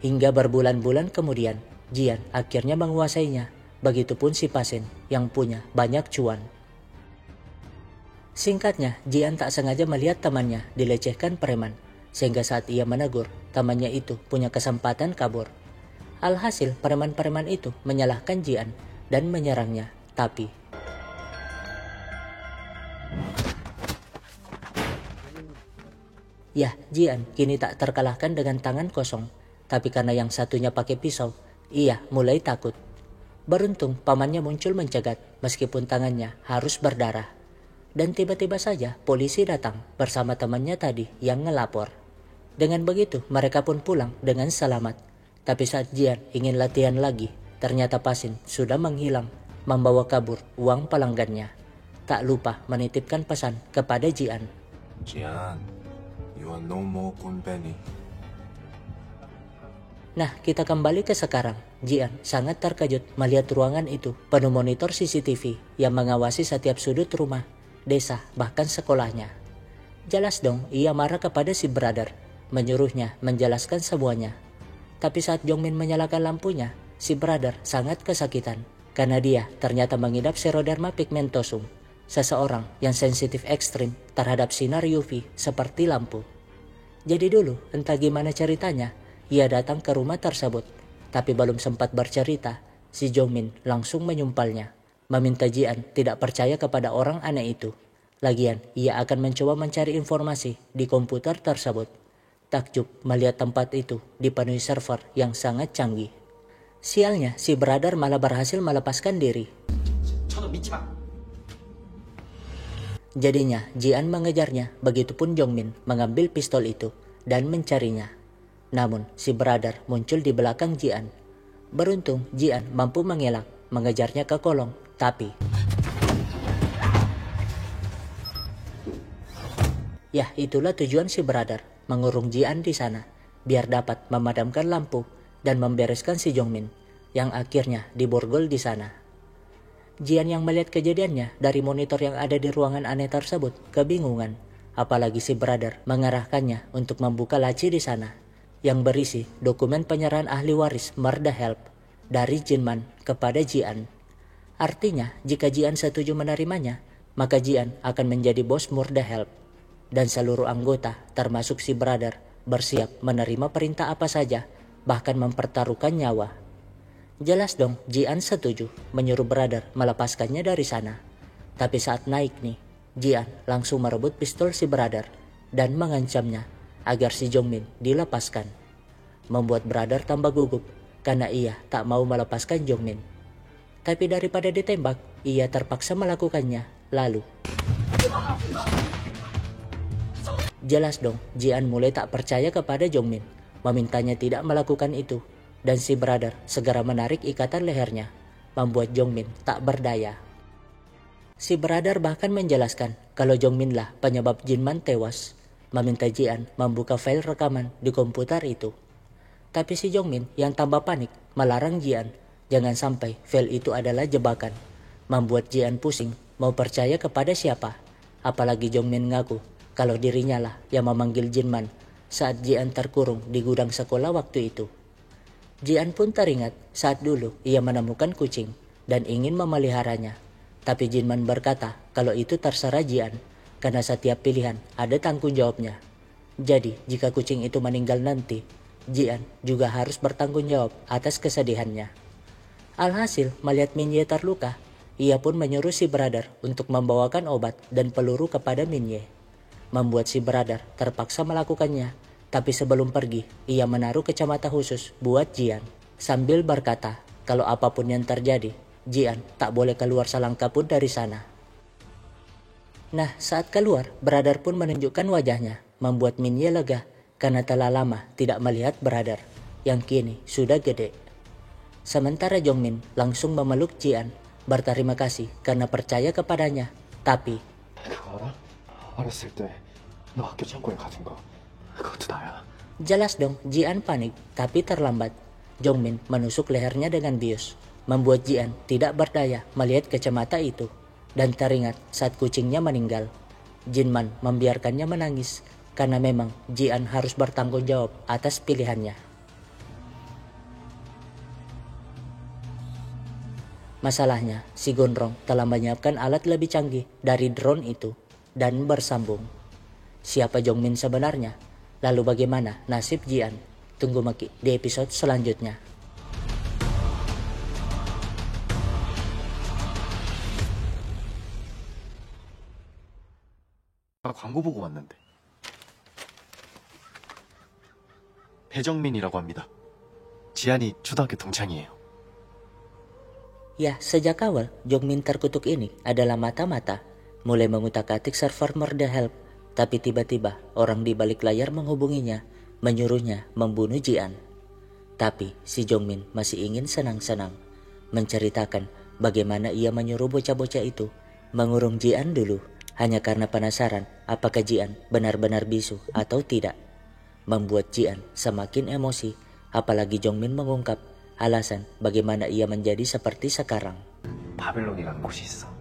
Hingga berbulan-bulan kemudian, Jian akhirnya menguasainya. Begitupun si Pasin yang punya banyak cuan. Singkatnya, Jian tak sengaja melihat temannya dilecehkan preman, sehingga saat ia menegur, temannya itu punya kesempatan kabur. Alhasil, preman-preman itu menyalahkan Jian dan menyerangnya, tapi ya, Jian kini tak terkalahkan dengan tangan kosong. Tapi karena yang satunya pakai pisau, ia mulai takut. Beruntung pamannya muncul mencegat meskipun tangannya harus berdarah. Dan tiba-tiba saja polisi datang bersama temannya tadi yang ngelapor. Dengan begitu mereka pun pulang dengan selamat. Tapi saat Jian ingin latihan lagi, ternyata Pasin sudah menghilang, membawa kabur uang pelanggannya. Tak lupa menitipkan pesan kepada Jian. Jian, you are no more company. Nah, kita kembali ke sekarang. Jian sangat terkejut melihat ruangan itu penuh monitor CCTV yang mengawasi setiap sudut rumah, desa, bahkan sekolahnya. Jelas dong, ia marah kepada si brother, menyuruhnya menjelaskan semuanya. Tapi saat Jongmin menyalakan lampunya, si brother sangat kesakitan karena dia ternyata mengidap seroderma pigmentosum, seseorang yang sensitif ekstrim terhadap sinar UV seperti lampu. Jadi dulu, entah gimana ceritanya, ia datang ke rumah tersebut, tapi belum sempat bercerita, si Jongmin langsung menyumpalnya, meminta Jian tidak percaya kepada orang aneh itu. Lagian, ia akan mencoba mencari informasi di komputer tersebut. Takjub melihat tempat itu dipenuhi server yang sangat canggih. Sialnya, si brother malah berhasil melepaskan diri. Jadinya, Jian mengejarnya, begitupun Jongmin mengambil pistol itu dan mencarinya. Namun, si brother muncul di belakang Jian. Beruntung, Jian mampu mengelak, mengejarnya ke kolong, tapi... ya, itulah tujuan si brother, mengurung Jian di sana, biar dapat memadamkan lampu dan membereskan si Jongmin, yang akhirnya diborgol di sana. Jian yang melihat kejadiannya dari monitor yang ada di ruangan aneh tersebut kebingungan, apalagi si brother mengarahkannya untuk membuka laci di sana, yang berisi dokumen penyerahan ahli waris Murda Help dari Jinman kepada Jian. Artinya, jika Jian setuju menerimanya, maka Jian akan menjadi bos Murda Help. Dan seluruh anggota, termasuk si brother, bersiap menerima perintah apa saja, bahkan mempertaruhkan nyawa. Jelas dong, Jian setuju menyuruh brother melepaskannya dari sana. Tapi saat naik nih, Jian langsung merebut pistol si brother dan mengancamnya agar si Jongmin dilepaskan. Membuat brother tambah gugup karena ia tak mau melepaskan Jongmin. Tapi daripada ditembak, ia terpaksa melakukannya. Lalu jelas dong, Jian mulai tak percaya kepada Jongmin, memintanya tidak melakukan itu. Dan si brother segera menarik ikatan lehernya, membuat Jongmin tak berdaya. Si brother bahkan menjelaskan kalau Jongmin lah penyebab Jinman tewas, meminta Jian membuka file rekaman di komputer itu. Tapi si Jongmin yang tambah panik melarang Jian jangan sampai file itu adalah jebakan, membuat Jian pusing mau percaya kepada siapa. Apalagi Jongmin ngaku kalau dirinya lah yang memanggil Jinman saat Jian terkurung di gudang sekolah waktu itu. Jian pun teringat saat dulu ia menemukan kucing dan ingin memeliharanya. Tapi Jinman berkata kalau itu terserah Jian karena setiap pilihan ada tanggung jawabnya. Jadi jika kucing itu meninggal nanti, Jian juga harus bertanggung jawab atas kesedihannya. Alhasil melihat Minye terluka, ia pun menyuruh si brother untuk membawakan obat dan peluru kepada Minye. Membuat si brother terpaksa melakukannya. Tapi sebelum pergi, ia menaruh kacamata khusus buat Jian sambil berkata kalau apapun yang terjadi, Jian tak boleh keluar selangkah pun dari sana. Nah, saat keluar, brother pun menunjukkan wajahnya, membuat Minye lega karena telah lama tidak melihat brother yang kini sudah gede. Sementara Jongmin langsung memeluk Jian, berterima kasih karena percaya kepadanya. Tapi 알아? 알았을 때 너 학교 창고에 가둔 거 그것도 나야. jelas dong, Jian panik, tapi terlambat. Jongmin menusuk lehernya dengan bius, membuat Jian tidak berdaya melihat kacamata itu. Dan teringat saat kucingnya meninggal, Jinman membiarkannya menangis karena memang Jian harus bertanggung jawab atas pilihannya. Masalahnya, si Gondrong telah menyiapkan alat lebih canggih dari drone itu dan bersambung. Siapa Jongmin sebenarnya? Lalu bagaimana nasib Jian? Tunggu Maki di episode selanjutnya. 광고 보고 왔는데. 배정민이라고 합니다. 지안이 초등학교 동창이에요. Ya, sejak awal Jongmin terkutuk ini adalah mata-mata, mulai mengutak-atik server Murder Help. Tapi tiba-tiba orang di balik layar menghubunginya, menyuruhnya membunuh Jian. Tapi si Jongmin masih ingin senang-senang, menceritakan bagaimana ia menyuruh bocah-bocah itu mengurung Jian dulu, hanya karena penasaran apakah Jian benar-benar bisu atau tidak. Membuat Jian semakin emosi, apalagi Jongmin mengungkap alasan bagaimana ia menjadi seperti sekarang. 바벨론이라는 곳이 있어.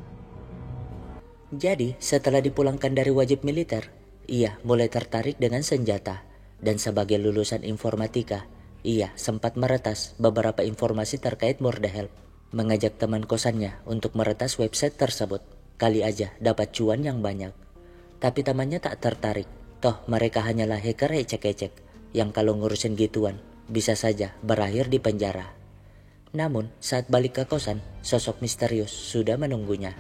Jadi setelah dipulangkan dari wajib militer, ia mulai tertarik dengan senjata. Dan sebagai lulusan informatika, ia sempat meretas beberapa informasi terkait Murder Help. Mengajak teman kosannya untuk meretas website tersebut. Kali aja dapat cuan yang banyak. Tapi temannya tak tertarik. Toh mereka hanyalah hacker ecek-ecek yang kalau ngurusin gituan bisa saja berakhir di penjara. Namun saat balik ke kosan, sosok misterius sudah menunggunya.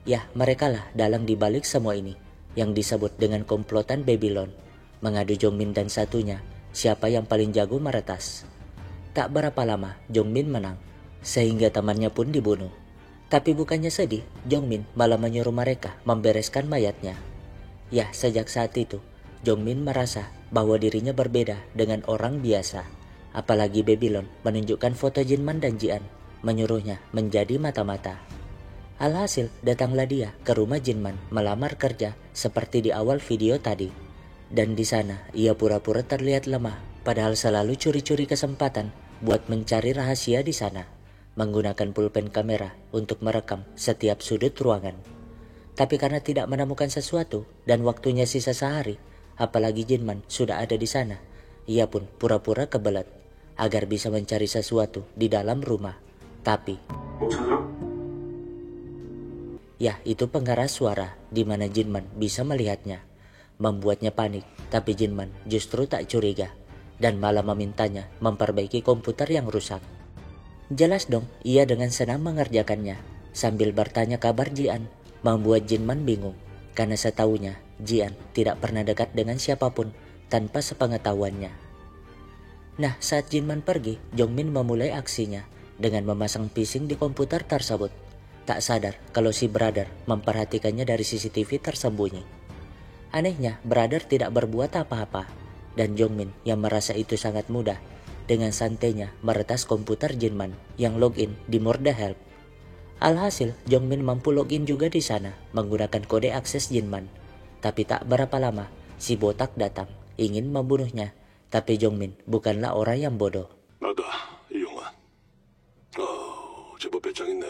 Ya, merekalah dalang dibalik semua ini, yang disebut dengan komplotan Babylon, mengadu Jongmin dan satunya, siapa yang paling jago meretas. Tak berapa lama, Jongmin menang, sehingga temannya pun dibunuh. Tapi bukannya sedih, Jongmin malah menyuruh mereka membereskan mayatnya. Ya, sejak saat itu, Jongmin merasa bahwa dirinya berbeda dengan orang biasa. Apalagi Babylon menunjukkan foto Jinman dan Jian, menyuruhnya menjadi mata-mata. Alhasil, datanglah dia ke rumah Jinman melamar kerja seperti di awal video tadi. Dan di sana, ia pura-pura terlihat lemah, padahal selalu curi-curi kesempatan buat mencari rahasia di sana, menggunakan pulpen kamera untuk merekam setiap sudut ruangan. Tapi karena tidak menemukan sesuatu dan waktunya sisa sehari, apalagi Jinman sudah ada di sana, ia pun pura-pura kebelet agar bisa mencari sesuatu di dalam rumah. Tapi ya, itu pengeras suara di mana Jinman bisa melihatnya. Membuatnya panik, tapi Jinman justru tak curiga dan malah memintanya memperbaiki komputer yang rusak. Jelas dong, ia dengan senang mengerjakannya. sambil bertanya kabar Jian, membuat Jinman bingung karena setahunya Jian tidak pernah dekat dengan siapapun tanpa sepengetahuannya. Nah, saat Jinman pergi, Jongmin memulai aksinya dengan memasang phishing di komputer tersebut. Tak sadar kalau si brother memperhatikannya dari CCTV tersembunyi. Anehnya, brother tidak berbuat apa-apa, dan Jongmin yang merasa itu sangat mudah, dengan santainya meretas komputer Jinman yang login di Murda Help. Alhasil, Jongmin mampu login juga di sana menggunakan kode akses Jinman. Tapi tak berapa lama, si botak datang ingin membunuhnya. Tapi Jongmin bukanlah orang yang bodoh. 나다, 이용환. 제법 배짱 있네.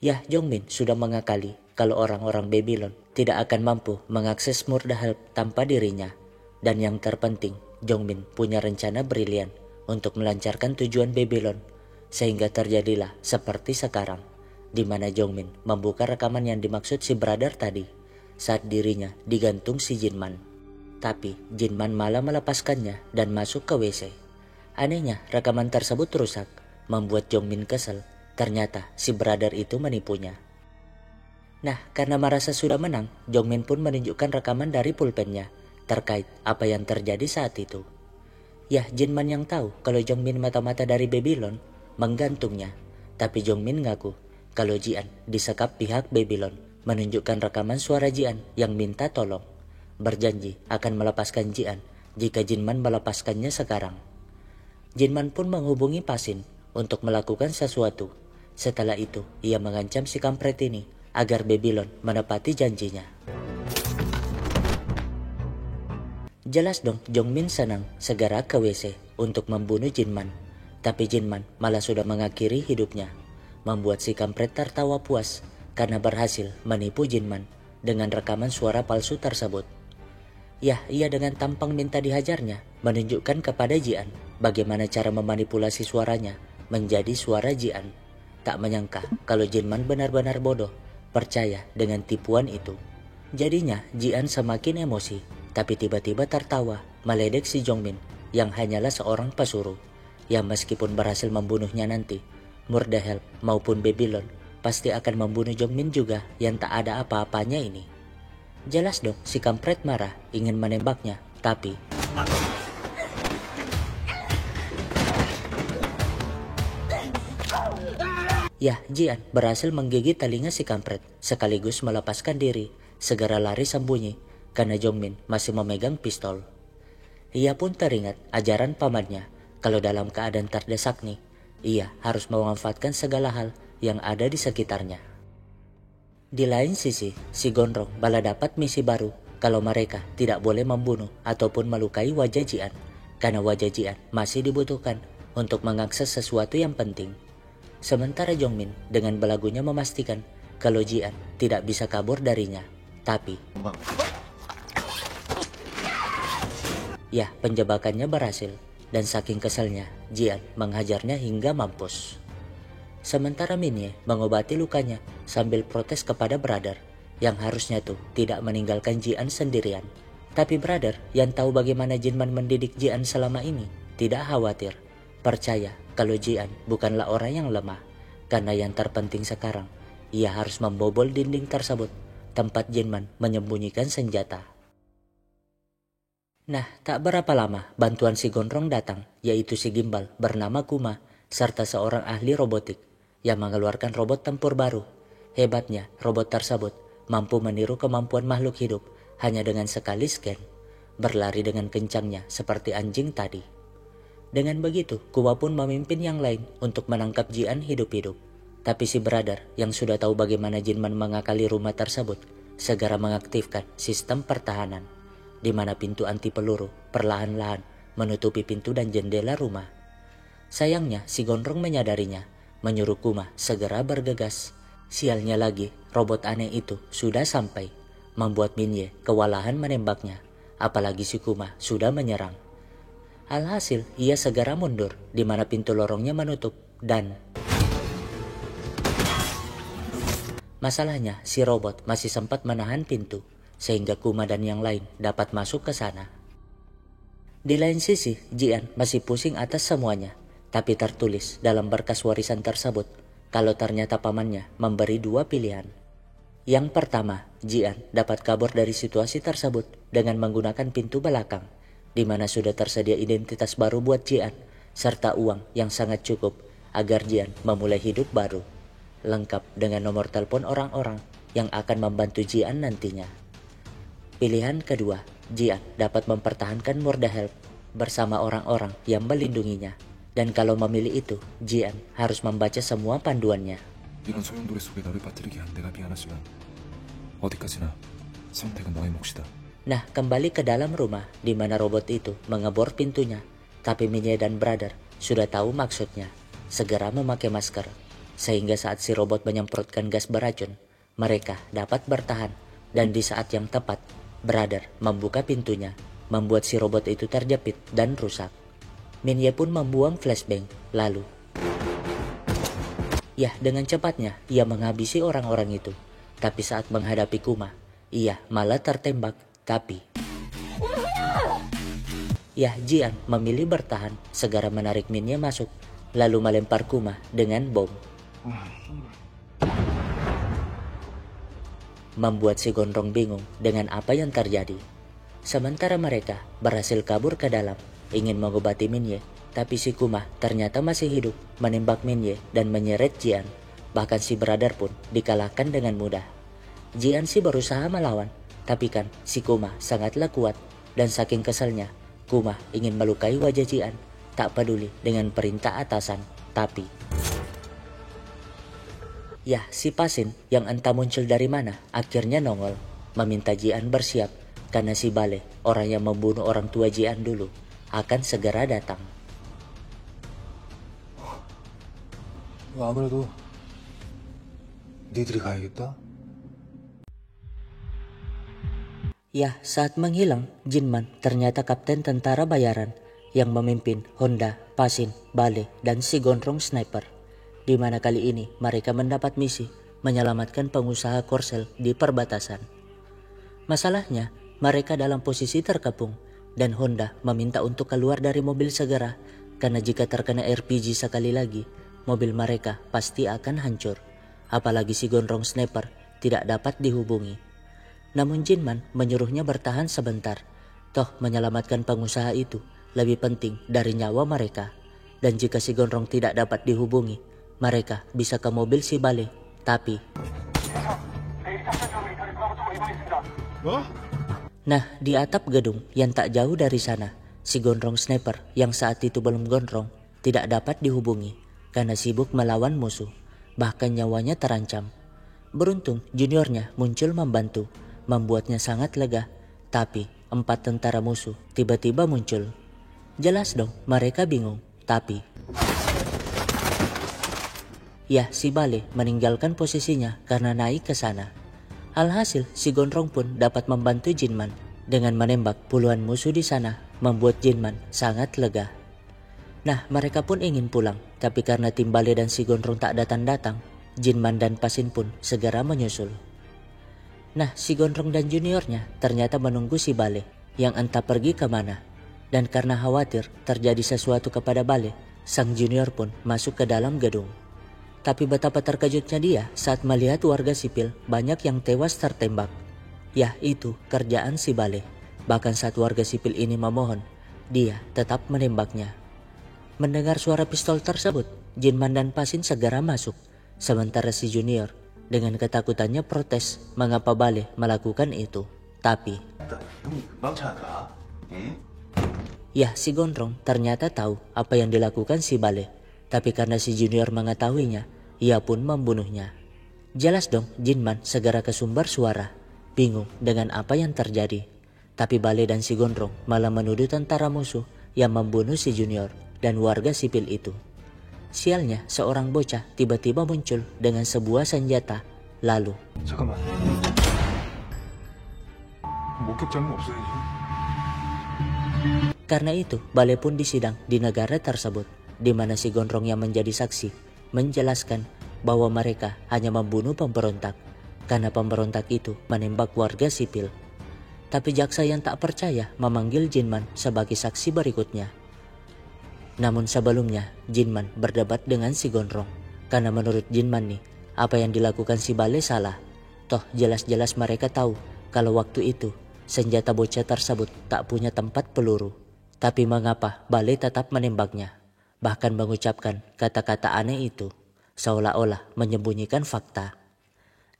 Ya, Jongmin sudah mengakali kalau orang-orang Babylon tidak akan mampu mengakses Murda Help tanpa dirinya. Dan yang terpenting, Jongmin punya rencana brilian untuk melancarkan tujuan Babylon, sehingga terjadilah seperti sekarang, di mana Jongmin membuka rekaman yang dimaksud si brother tadi, saat dirinya digantung si Jinman. Tapi Jinman malah melepaskannya dan masuk ke WC. Anehnya, rekaman tersebut rusak, membuat Jongmin kesal. Ternyata si brother itu menipunya. Nah, karena merasa sudah menang, Jongmin pun menunjukkan rekaman dari pulpennya terkait apa yang terjadi saat itu. Ya, Jinman yang tahu kalau Jongmin mata-mata dari Babylon menggantungnya. Tapi Jongmin ngaku kalau Jian disekap pihak Babylon, menunjukkan rekaman suara Jian yang minta tolong. Berjanji akan melepaskan Jian jika Jinman melepaskannya sekarang. Jinman pun menghubungi Pasin untuk melakukan sesuatu. Setelah itu, ia mengancam si kampret ini agar Babylon menepati janjinya. Jelas dong, Jongmin senang segera ke WC untuk membunuh Jinman. Tapi Jinman malah sudah mengakhiri hidupnya, membuat si kampret tertawa puas karena berhasil menipu Jinman dengan rekaman suara palsu tersebut. Ya, ia dengan tampang minta dihajarnya menunjukkan kepada Jian bagaimana cara memanipulasi suaranya menjadi suara Jian. Tak menyangka kalau Jinman benar-benar bodoh, percaya dengan tipuan itu. Jadinya Jian semakin emosi, tapi tiba-tiba tertawa meledek si Jongmin yang hanyalah seorang pesuruh, yang meskipun berhasil membunuhnya nanti, Murda Help maupun Babylon pasti akan membunuh Jongmin juga yang tak ada apa-apanya ini. Jelas dong si kampret marah ingin menembaknya, tapi ya, Jian berhasil menggigit telinga si kampret sekaligus melepaskan diri, segera lari sembunyi karena Jongmin masih memegang pistol. Ia pun teringat ajaran pamannya kalau dalam keadaan terdesak nih, ia harus memanfaatkan segala hal yang ada di sekitarnya. Di lain sisi, si Gondrong malah dapat misi baru kalau mereka tidak boleh membunuh ataupun melukai wajah Jian, karena wajah Jian masih dibutuhkan untuk mengakses sesuatu yang penting. Sementara Jongmin dengan belagunya memastikan kalau Jian tidak bisa kabur darinya. Tapi ya, penjebakannya berhasil dan saking keselnya Jian menghajarnya hingga mampus. Sementara Minye mengobati lukanya sambil protes kepada brother yang harusnya tuh tidak meninggalkan Jian sendirian. Tapi brother yang tahu bagaimana Jinman mendidik Jian selama ini tidak khawatir, percaya kalau Jian bukanlah orang yang lemah, karena yang terpenting sekarang ia harus membobol dinding tersebut tempat Jinman menyembunyikan senjata. Nah, tak berapa lama bantuan si Gondrong datang, yaitu si Gimbal bernama Kuma serta seorang ahli robotik yang mengeluarkan robot tempur baru. Hebatnya, robot tersebut mampu meniru kemampuan makhluk hidup hanya dengan sekali scan, berlari dengan kencangnya seperti anjing tadi. Dengan begitu, Kuma pun memimpin yang lain untuk menangkap Jian hidup-hidup. Tapi si brother yang sudah tahu bagaimana Jinman mengakali rumah tersebut segera mengaktifkan sistem pertahanan, di mana pintu anti peluru perlahan-lahan menutupi pintu dan jendela rumah. Sayangnya si Gondrong menyadarinya, menyuruh Kuma segera bergegas. Sialnya lagi, robot aneh itu sudah sampai, membuat Minye kewalahan menembaknya, apalagi si Kuma sudah menyerang. Alhasil ia segera mundur di mana pintu lorongnya menutup dan masalahnya si robot masih sempat menahan pintu sehingga Kuma dan yang lain dapat masuk ke sana. Di lain sisi, Jian masih pusing atas semuanya, tapi tertulis dalam berkas warisan tersebut kalau ternyata pamannya memberi dua pilihan. Yang pertama, Jian dapat kabur dari situasi tersebut dengan menggunakan pintu belakang, di mana sudah tersedia identitas baru buat Jian, serta uang yang sangat cukup agar Jian memulai hidup baru, lengkap dengan nomor telepon orang-orang yang akan membantu Jian nantinya. Pilihan kedua, Jian dapat mempertahankan Murdahelm bersama orang-orang yang melindunginya. Dan kalau memilih itu, Jian harus membaca semua panduannya. 이런 소용돌이 속에 나를 빠뜨리게 한 내가 미안하지만 어디까지나 선택은 너의 몫이다. Nah, kembali ke dalam rumah di mana robot itu mengebor pintunya. Tapi Minye dan Brother sudah tahu maksudnya, segera memakai masker. Sehingga saat si robot menyemprotkan gas beracun, mereka dapat bertahan. Dan di saat yang tepat, Brother membuka pintunya, membuat si robot itu terjepit dan rusak. Minye pun membuang flashbang, lalu dengan cepatnya ia menghabisi orang-orang itu. Tapi saat menghadapi Kuma, ia malah tertembak. Tapi Jian memilih bertahan, segera menarik Minye masuk, lalu melempar Kuma dengan bom. Membuat si Gondrong bingung dengan apa yang terjadi. Sementara mereka berhasil kabur ke dalam, ingin mengobati Minye, tapi si Kuma ternyata masih hidup, menembak Minye dan menyeret Jian. Bahkan si Brother pun dikalahkan dengan mudah. Jian sih berusaha melawan, tapi kan si Kuma sangatlah kuat, dan saking keselnya, Kuma ingin melukai wajah Jian, tak peduli dengan perintah atasan. Tapi si Pasin yang entah muncul dari mana akhirnya nongol, meminta Jian bersiap karena si Bale, orang yang membunuh orang tua Jian dulu, akan segera datang. 아무래도 니들이 가야겠다. Saat menghilang, Jinman ternyata kapten tentara bayaran yang memimpin Honda, Pasin, Bale, dan si Gondrong Sniper. Di mana kali ini mereka mendapat misi menyelamatkan pengusaha Korsel di perbatasan. Masalahnya, mereka dalam posisi terkepung dan Honda meminta untuk keluar dari mobil segera karena jika terkena RPG sekali lagi, mobil mereka pasti akan hancur. Apalagi si Gondrong Sniper tidak dapat dihubungi. Namun Jinman menyuruhnya bertahan sebentar. Toh menyelamatkan pengusaha itu lebih penting dari nyawa mereka. Dan jika si Gondrong tidak dapat dihubungi, mereka bisa ke mobil si Bale. Tapi di atap gedung yang tak jauh dari sana, si Gondrong Sniper yang saat itu belum gondrong tidak dapat dihubungi karena sibuk melawan musuh. Bahkan nyawanya terancam. Beruntung juniornya muncul membantu, membuatnya sangat lega. Tapi 4 tentara musuh tiba-tiba muncul. Jelas dong mereka bingung. Tapi si Bale meninggalkan posisinya karena naik ke sana. Alhasil si Gondrong pun dapat membantu Jinman dengan menembak puluhan musuh di sana, membuat Jinman sangat lega. Mereka pun ingin pulang, tapi karena tim Bale dan si Gondrong tak datang-datang, Jinman dan Pasin pun segera menyusul. Si Gondrong dan juniornya ternyata menunggu si Bale yang entah pergi kemana. Dan karena khawatir terjadi sesuatu kepada Bale, sang junior pun masuk ke dalam gedung. Tapi betapa terkejutnya dia saat melihat warga sipil banyak yang tewas tertembak. Itu kerjaan si Bale. Bahkan saat warga sipil ini memohon, dia tetap menembaknya. Mendengar suara pistol tersebut, Jinman dan Pasin segera masuk. Sementara si junior dengan ketakutannya protes mengapa Bale melakukan itu. Tapi si Gondrong ternyata tahu apa yang dilakukan si Bale. Tapi karena si junior mengetahuinya, ia pun membunuhnya. Jelas dong Jinman segera ke sumber suara, bingung dengan apa yang terjadi. Tapi Bale dan si Gondrong malah menuduh tentara musuh yang membunuh si junior dan warga sipil itu. Sialnya seorang bocah tiba-tiba muncul dengan sebuah senjata. Lalu 잠깐만. 목격자는 없어야지. Karena itu Bale pun disidang di negara tersebut, di mana si Gondrong yang menjadi saksi menjelaskan bahwa mereka hanya membunuh pemberontak karena pemberontak itu menembak warga sipil. Tapi jaksa yang tak percaya memanggil Jinman sebagai saksi berikutnya. Namun sebelumnya Jinman berdebat dengan si Gondrong. Karena menurut Jinman nih, apa yang dilakukan si Bale salah. Toh jelas-jelas mereka tahu kalau waktu itu senjata bocah tersebut tak punya tempat peluru. Tapi mengapa Bale tetap menembaknya? Bahkan mengucapkan kata-kata aneh itu, seolah-olah menyembunyikan fakta.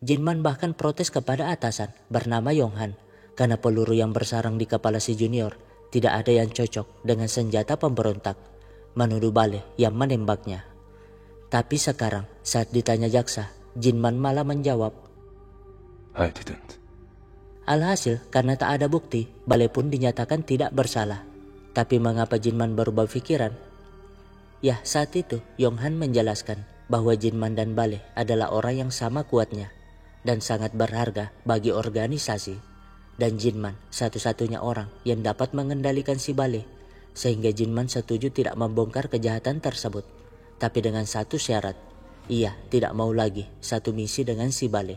Jinman bahkan protes kepada atasan bernama Yonghan karena peluru yang bersarang di kepala si junior tidak ada yang cocok dengan senjata pemberontak, menuduh Bale yang menembaknya. Tapi sekarang saat ditanya jaksa, Jinman malah menjawab, I didn't. alhasil karena tak ada bukti, Bale pun dinyatakan tidak bersalah. Tapi mengapa Jinman berubah pikiran? Ya, saat itu Yonghan menjelaskan bahwa Jinman dan Bale adalah orang yang sama kuatnya dan sangat berharga bagi organisasi. Dan Jinman satu-satunya orang yang dapat mengendalikan si Bale, sehingga Jinman setuju tidak membongkar kejahatan tersebut. Tapi dengan satu syarat, ia tidak mau lagi satu misi dengan si Bale.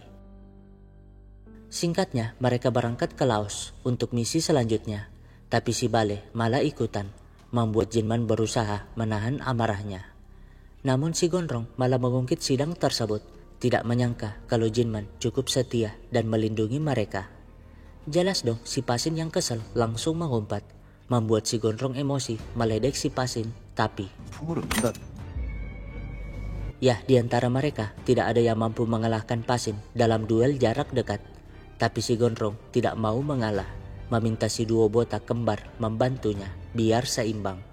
Singkatnya, mereka berangkat ke Laos untuk misi selanjutnya. Tapi si Bale malah ikutan, membuat Jinman berusaha menahan amarahnya. Namun si Gondrong malah mengungkit sidang tersebut, tidak menyangka kalau Jinman cukup setia dan melindungi mereka. Jelas dong si Pasin yang kesel langsung mengumpat, membuat si Gondrong emosi meledek si Pasin. Tapi ya, di antara mereka tidak ada yang mampu mengalahkan Pasin dalam duel jarak dekat. Tapi si Gondrong tidak mau mengalah, meminta si duo botak kembar membantunya biar seimbang.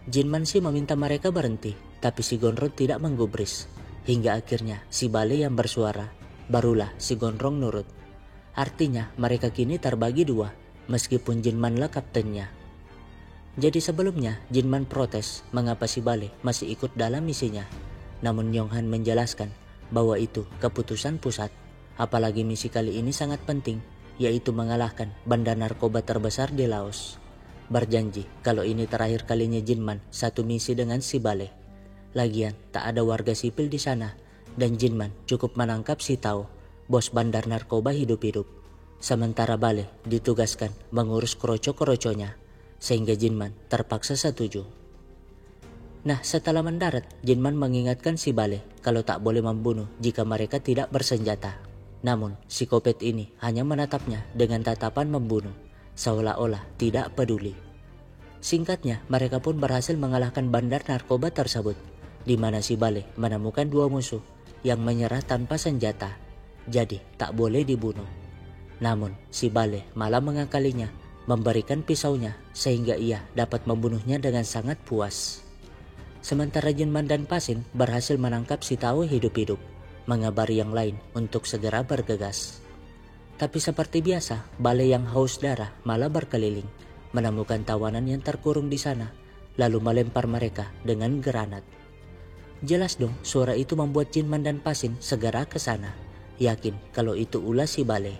Jinman sih meminta mereka berhenti, tapi si Gondrong tidak menggubris. Hingga akhirnya si Bale yang bersuara, barulah si Gondrong nurut. Artinya mereka kini terbagi dua, meskipun Jinmanlah kaptennya. Jadi sebelumnya Jinman protes mengapa si Bale masih ikut dalam misinya. Namun Yonghan menjelaskan bahwa itu keputusan pusat. Apalagi misi kali ini sangat penting, yaitu mengalahkan bandar narkoba terbesar di Laos. Berjanji kalau ini terakhir kalinya Jinman satu misi dengan si Bale. Lagian tak ada warga sipil di sana, dan Jinman cukup menangkap si Tao, bos bandar narkoba hidup-hidup. Sementara Bale ditugaskan mengurus kroco-kroconya, sehingga Jinman terpaksa setuju. Nah, setelah mendarat, Jinman mengingatkan si Bale kalau tak boleh membunuh jika mereka tidak bersenjata. Namun, psikopat ini hanya menatapnya dengan tatapan membunuh, seolah-olah tidak peduli. Singkatnya, mereka pun berhasil mengalahkan bandar narkoba tersebut, di mana si Bale menemukan dua musuh yang menyerah tanpa senjata, jadi tak boleh dibunuh. Namun, si Bale malah mengakalinya, memberikan pisaunya sehingga ia dapat membunuhnya dengan sangat puas. Sementara Jinman dan Pasin berhasil menangkap si Tao hidup-hidup, mengabari yang lain untuk segera bergegas. Tapi seperti biasa, Bale yang haus darah malah berkeliling, menemukan tawanan yang terkurung di sana, lalu melempar mereka dengan granat. Jelas dong, suara itu membuat Jinman dan Pasin segera ke sana, yakin kalau itu ulah si Bale.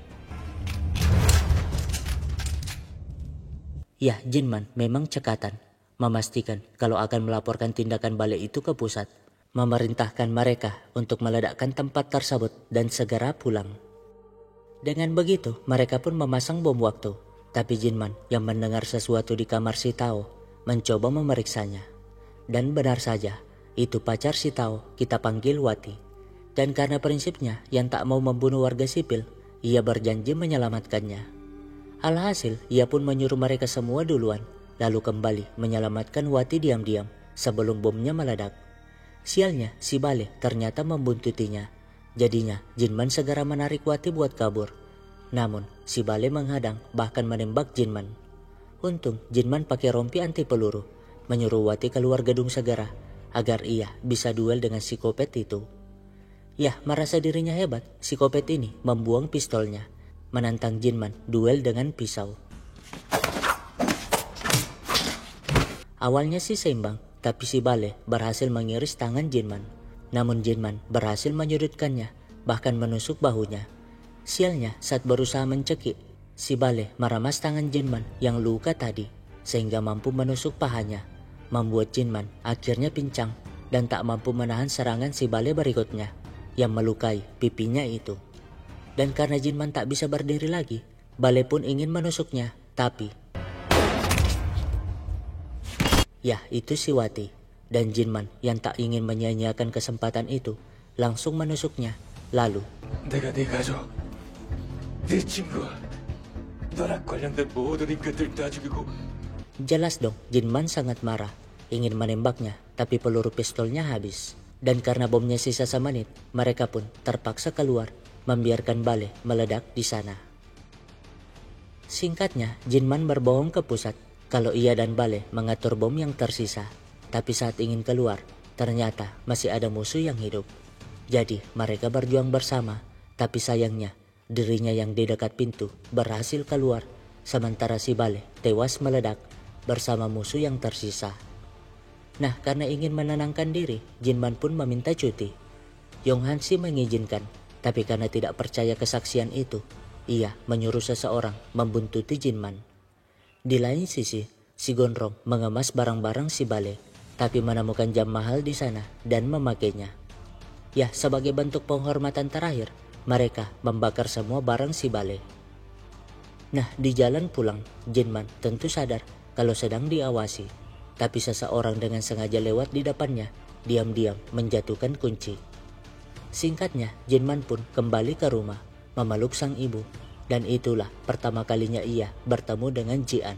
Ya, Jinman memang cekatan, memastikan kalau akan melaporkan tindakan Bale itu ke pusat, memerintahkan mereka untuk meledakkan tempat tersebut dan segera pulang. Dengan begitu, mereka pun memasang bom waktu, tapi Jinman yang mendengar sesuatu di kamar si Tao mencoba memeriksanya. Dan benar saja, itu pacar si Tao kita panggil Wati. Dan karena prinsipnya yang tak mau membunuh warga sipil, ia berjanji menyelamatkannya. Alhasil, ia pun menyuruh mereka semua duluan, lalu kembali menyelamatkan Wati diam-diam sebelum bomnya meledak. Sialnya, si Bale ternyata membuntutinya. Jadinya, Jinman segera menarik Wati buat kabur. Namun, si Bale menghadang bahkan menembak Jinman. Untung, Jinman pakai rompi anti peluru, menyuruh Wati keluar gedung segera agar ia bisa duel dengan psikopat itu. Yah, merasa dirinya hebat, psikopat ini membuang pistolnya, menantang Jinman duel dengan pisau. Awalnya sih seimbang, tapi si Bale berhasil mengiris tangan Jinman. Namun Jinman berhasil menyudutkannya, bahkan menusuk bahunya. Sialnya, saat berusaha mencekik, si Bale meramas tangan Jinman yang luka tadi, sehingga mampu menusuk pahanya, membuat Jinman akhirnya pincang dan tak mampu menahan serangan si Bale berikutnya, yang melukai pipinya itu. Dan karena Jinman tak bisa berdiri lagi, Bale pun ingin menusuknya, tapi ya, itu si Wati. dan Jinman yang tak ingin menyia-nyiakan kesempatan itu langsung menusuknya. Lalu 내가 네 가족, 네 친구, 너랑 관련된 모든 인간들 다 죽이고 jelas dong Jinman sangat marah, ingin menembaknya, tapi peluru pistolnya habis. Dan karena bomnya sisa semenit, mereka pun terpaksa keluar, membiarkan Bale meledak di sana. Singkatnya, Jinman berbohong ke pusat kalau ia dan Bale mengatur bom yang tersisa. Tapi saat ingin keluar, ternyata masih ada musuh yang hidup. Jadi mereka berjuang bersama, tapi sayangnya dirinya yang di dekat pintu berhasil keluar, sementara si Bale tewas meledak bersama musuh yang tersisa. Nah, karena ingin menenangkan diri, Jinman pun meminta cuti. Yong Hansi mengizinkan, tapi karena tidak percaya kesaksian itu, ia menyuruh seseorang membuntuti Jinman. Di lain sisi, si Gondrong mengemas barang-barang si Bale, tapi menemukan jam mahal di sana dan memakainya. Ya, sebagai bentuk penghormatan terakhir, mereka membakar semua barang si Bale. Nah, di jalan pulang, Jinman tentu sadar kalau sedang diawasi. Tapi seseorang dengan sengaja lewat di depannya, diam-diam menjatuhkan kunci. Singkatnya, Jinman pun kembali ke rumah, memeluk sang ibu, dan itulah pertama kalinya ia bertemu dengan Jian.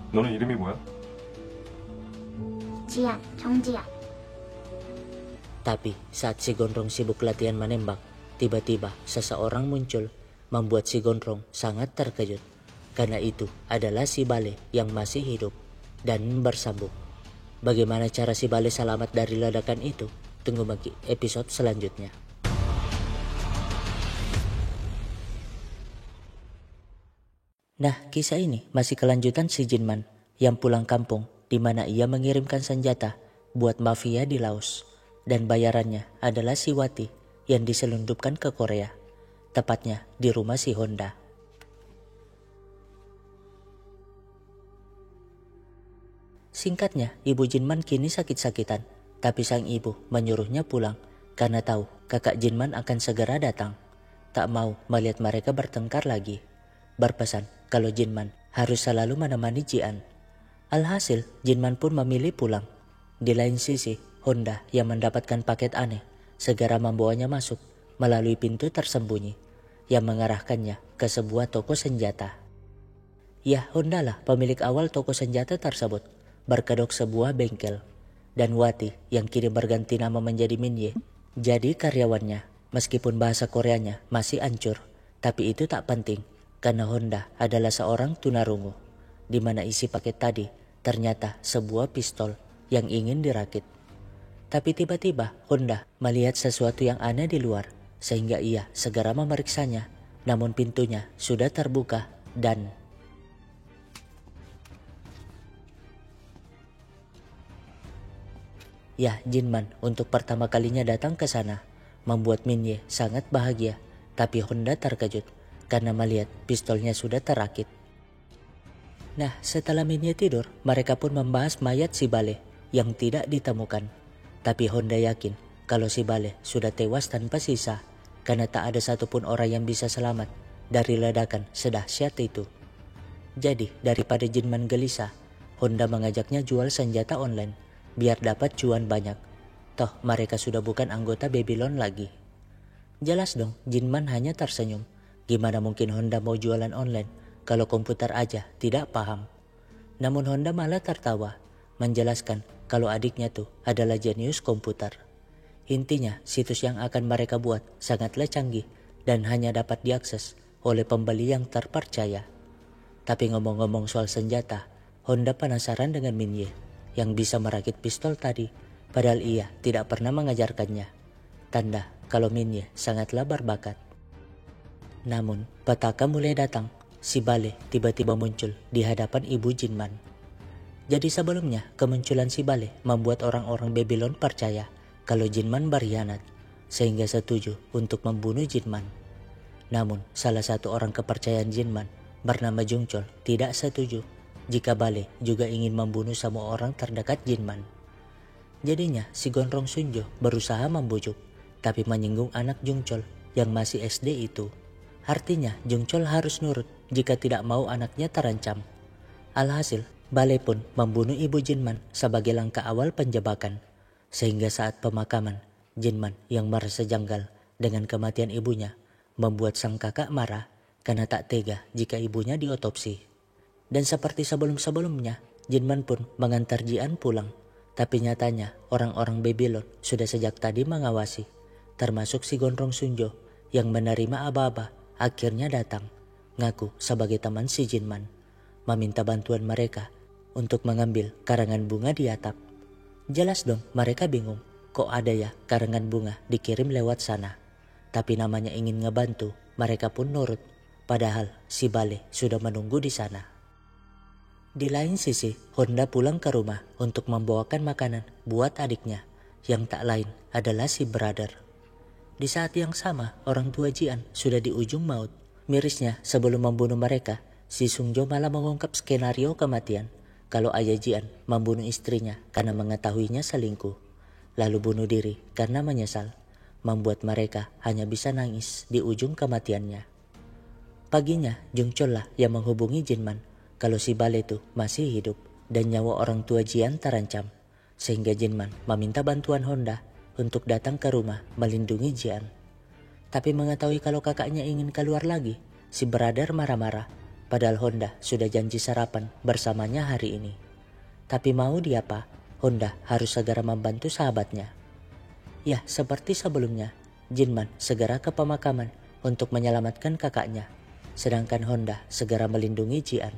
너는 이름이 뭐야? 지안, 정지안. Tapi saat si Gondrong sibuk latihan menembak, tiba-tiba seseorang muncul, membuat si Gondrong sangat terkejut. Karena itu adalah si Bale yang masih hidup dan bersambung. Bagaimana cara si Bale selamat dari ledakan itu? Tunggu bagi episode selanjutnya. Nah, kisah ini masih kelanjutan si Jinman yang pulang kampung, di mana ia mengirimkan senjata buat mafia di Laos, dan bayarannya adalah si Wati yang diselundupkan ke Korea, tepatnya di rumah si Honda. Singkatnya, ibu Jinman kini sakit-sakitan, tapi sang ibu menyuruhnya pulang karena tahu kakak Jinman akan segera datang. Tak mau melihat mereka bertengkar lagi. Berpesan kalau Jinman harus selalu menemani Jian. Alhasil, Jinman pun memilih pulang. Di lain sisi, Honda yang mendapatkan paket aneh segera membawanya masuk melalui pintu tersembunyi yang mengarahkannya ke sebuah toko senjata. Ya, Honda lah pemilik awal toko senjata tersebut, berkedok sebuah bengkel, dan Wati yang kini berganti nama menjadi Minye jadi karyawannya. Meskipun bahasa Koreanya masih ancur, tapi itu tak penting karena Honda adalah seorang tunarungu, di mana isi paket tadi ternyata sebuah pistol yang ingin dirakit. Tapi tiba-tiba Honda melihat sesuatu yang aneh di luar, sehingga ia segera memeriksanya, namun pintunya sudah terbuka dan ya, Jinman untuk pertama kalinya datang ke sana, membuat Minye sangat bahagia, tapi Honda terkejut karena melihat pistolnya sudah terakit. Nah, setelah Minye tidur, mereka pun membahas mayat si Bale yang tidak ditemukan. Tapi Honda yakin kalau si Bale sudah tewas tanpa sisa, karena tak ada satupun orang yang bisa selamat dari ledakan sedahsyat itu. Jadi, daripada Jinman gelisah, Honda mengajaknya jual senjata online biar dapat cuan banyak. Toh mereka sudah bukan anggota Babylon lagi. Jelas dong, Jinman hanya tersenyum. Gimana mungkin Honda mau jualan online kalau komputer aja tidak paham. Namun Honda malah tertawa, menjelaskan kalau adiknya tuh adalah jenius komputer. Intinya situs yang akan mereka buat sangatlah canggih dan hanya dapat diakses oleh pembeli yang terpercaya. Tapi ngomong-ngomong soal senjata, Honda penasaran dengan Minye yang bisa merakit pistol tadi, padahal ia tidak pernah mengajarkannya. Tanda kalau Minye sangatlah berbakat. Namun, petaka mulai datang. Si Bale tiba-tiba muncul di hadapan ibu Jinman. Jadi sebelumnya, kemunculan si Bale membuat orang-orang Babylon percaya kalau Jinman berkhianat, sehingga setuju untuk membunuh Jinman. Namun, salah satu orang kepercayaan Jinman bernama Jungchol tidak setuju jika Bale juga ingin membunuh semua orang terdekat Jinman. Jadinya si Gondrong Sunjo berusaha membujuk, tapi menyinggung anak Jungchol yang masih SD itu. Artinya Jungchol harus nurut jika tidak mau anaknya terancam. Alhasil, Bale pun membunuh ibu Jinman sebagai langkah awal penjebakan Sehingga saat pemakaman, Jinman yang merasa janggal dengan kematian ibunya membuat sang kakak marah karena tak tega jika ibunya diotopsi. Dan seperti sebelum-sebelumnya, Jinman pun mengantar Jian pulang. Tapi nyatanya orang-orang Babylon sudah sejak tadi mengawasi, termasuk si Gondrong Sunjo yang menerima aba-aba akhirnya datang, ngaku sebagai teman si Jinman, meminta bantuan mereka untuk mengambil karangan bunga di atap. Jelas dong mereka bingung, kok ada ya karangan bunga dikirim lewat sana. Tapi namanya ingin ngebantu, mereka pun nurut, padahal si Bale sudah menunggu di sana. Di lain sisi, Honda pulang ke rumah untuk membawakan makanan buat adiknya, yang tak lain adalah si Brother. Di saat yang sama, orang tua Jian sudah di ujung maut. Mirisnya, sebelum membunuh mereka, si Sungjo malah mengungkap skenario kematian kalau ayah Jian membunuh istrinya karena mengetahuinya selingkuh, lalu bunuh diri karena menyesal, membuat mereka hanya bisa nangis di ujung kematiannya. Paginya, Jung Chol lah yang menghubungi Jinman kalau si Bale itu masih hidup dan nyawa orang tua Jian terancam, sehingga Jinman meminta bantuan Honda untuk datang ke rumah melindungi Jian. Tapi mengetahui kalau kakaknya ingin keluar lagi, si Brother marah-marah, padahal Honda sudah janji sarapan bersamanya hari ini. Tapi mau diapa, Honda harus segera membantu sahabatnya. Ya, seperti sebelumnya, Jinman segera ke pemakaman untuk menyelamatkan kakaknya, sedangkan Honda segera melindungi Jian,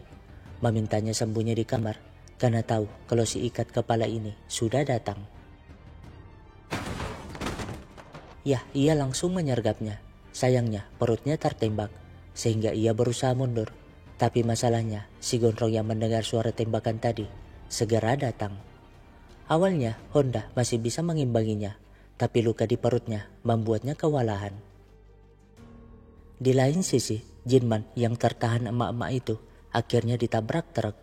memintanya sembunyi di kamar karena tahu kalau si ikat kepala ini sudah datang. Ya, ia langsung menyergapnya. Sayangnya perutnya tertembak sehingga ia berusaha mundur. Tapi masalahnya si Gondrong yang mendengar suara tembakan tadi segera datang. Awalnya Honda masih bisa mengimbanginya, tapi luka di perutnya membuatnya kewalahan. Di lain sisi, Jinman yang tertahan emak-emak itu akhirnya ditabrak truk,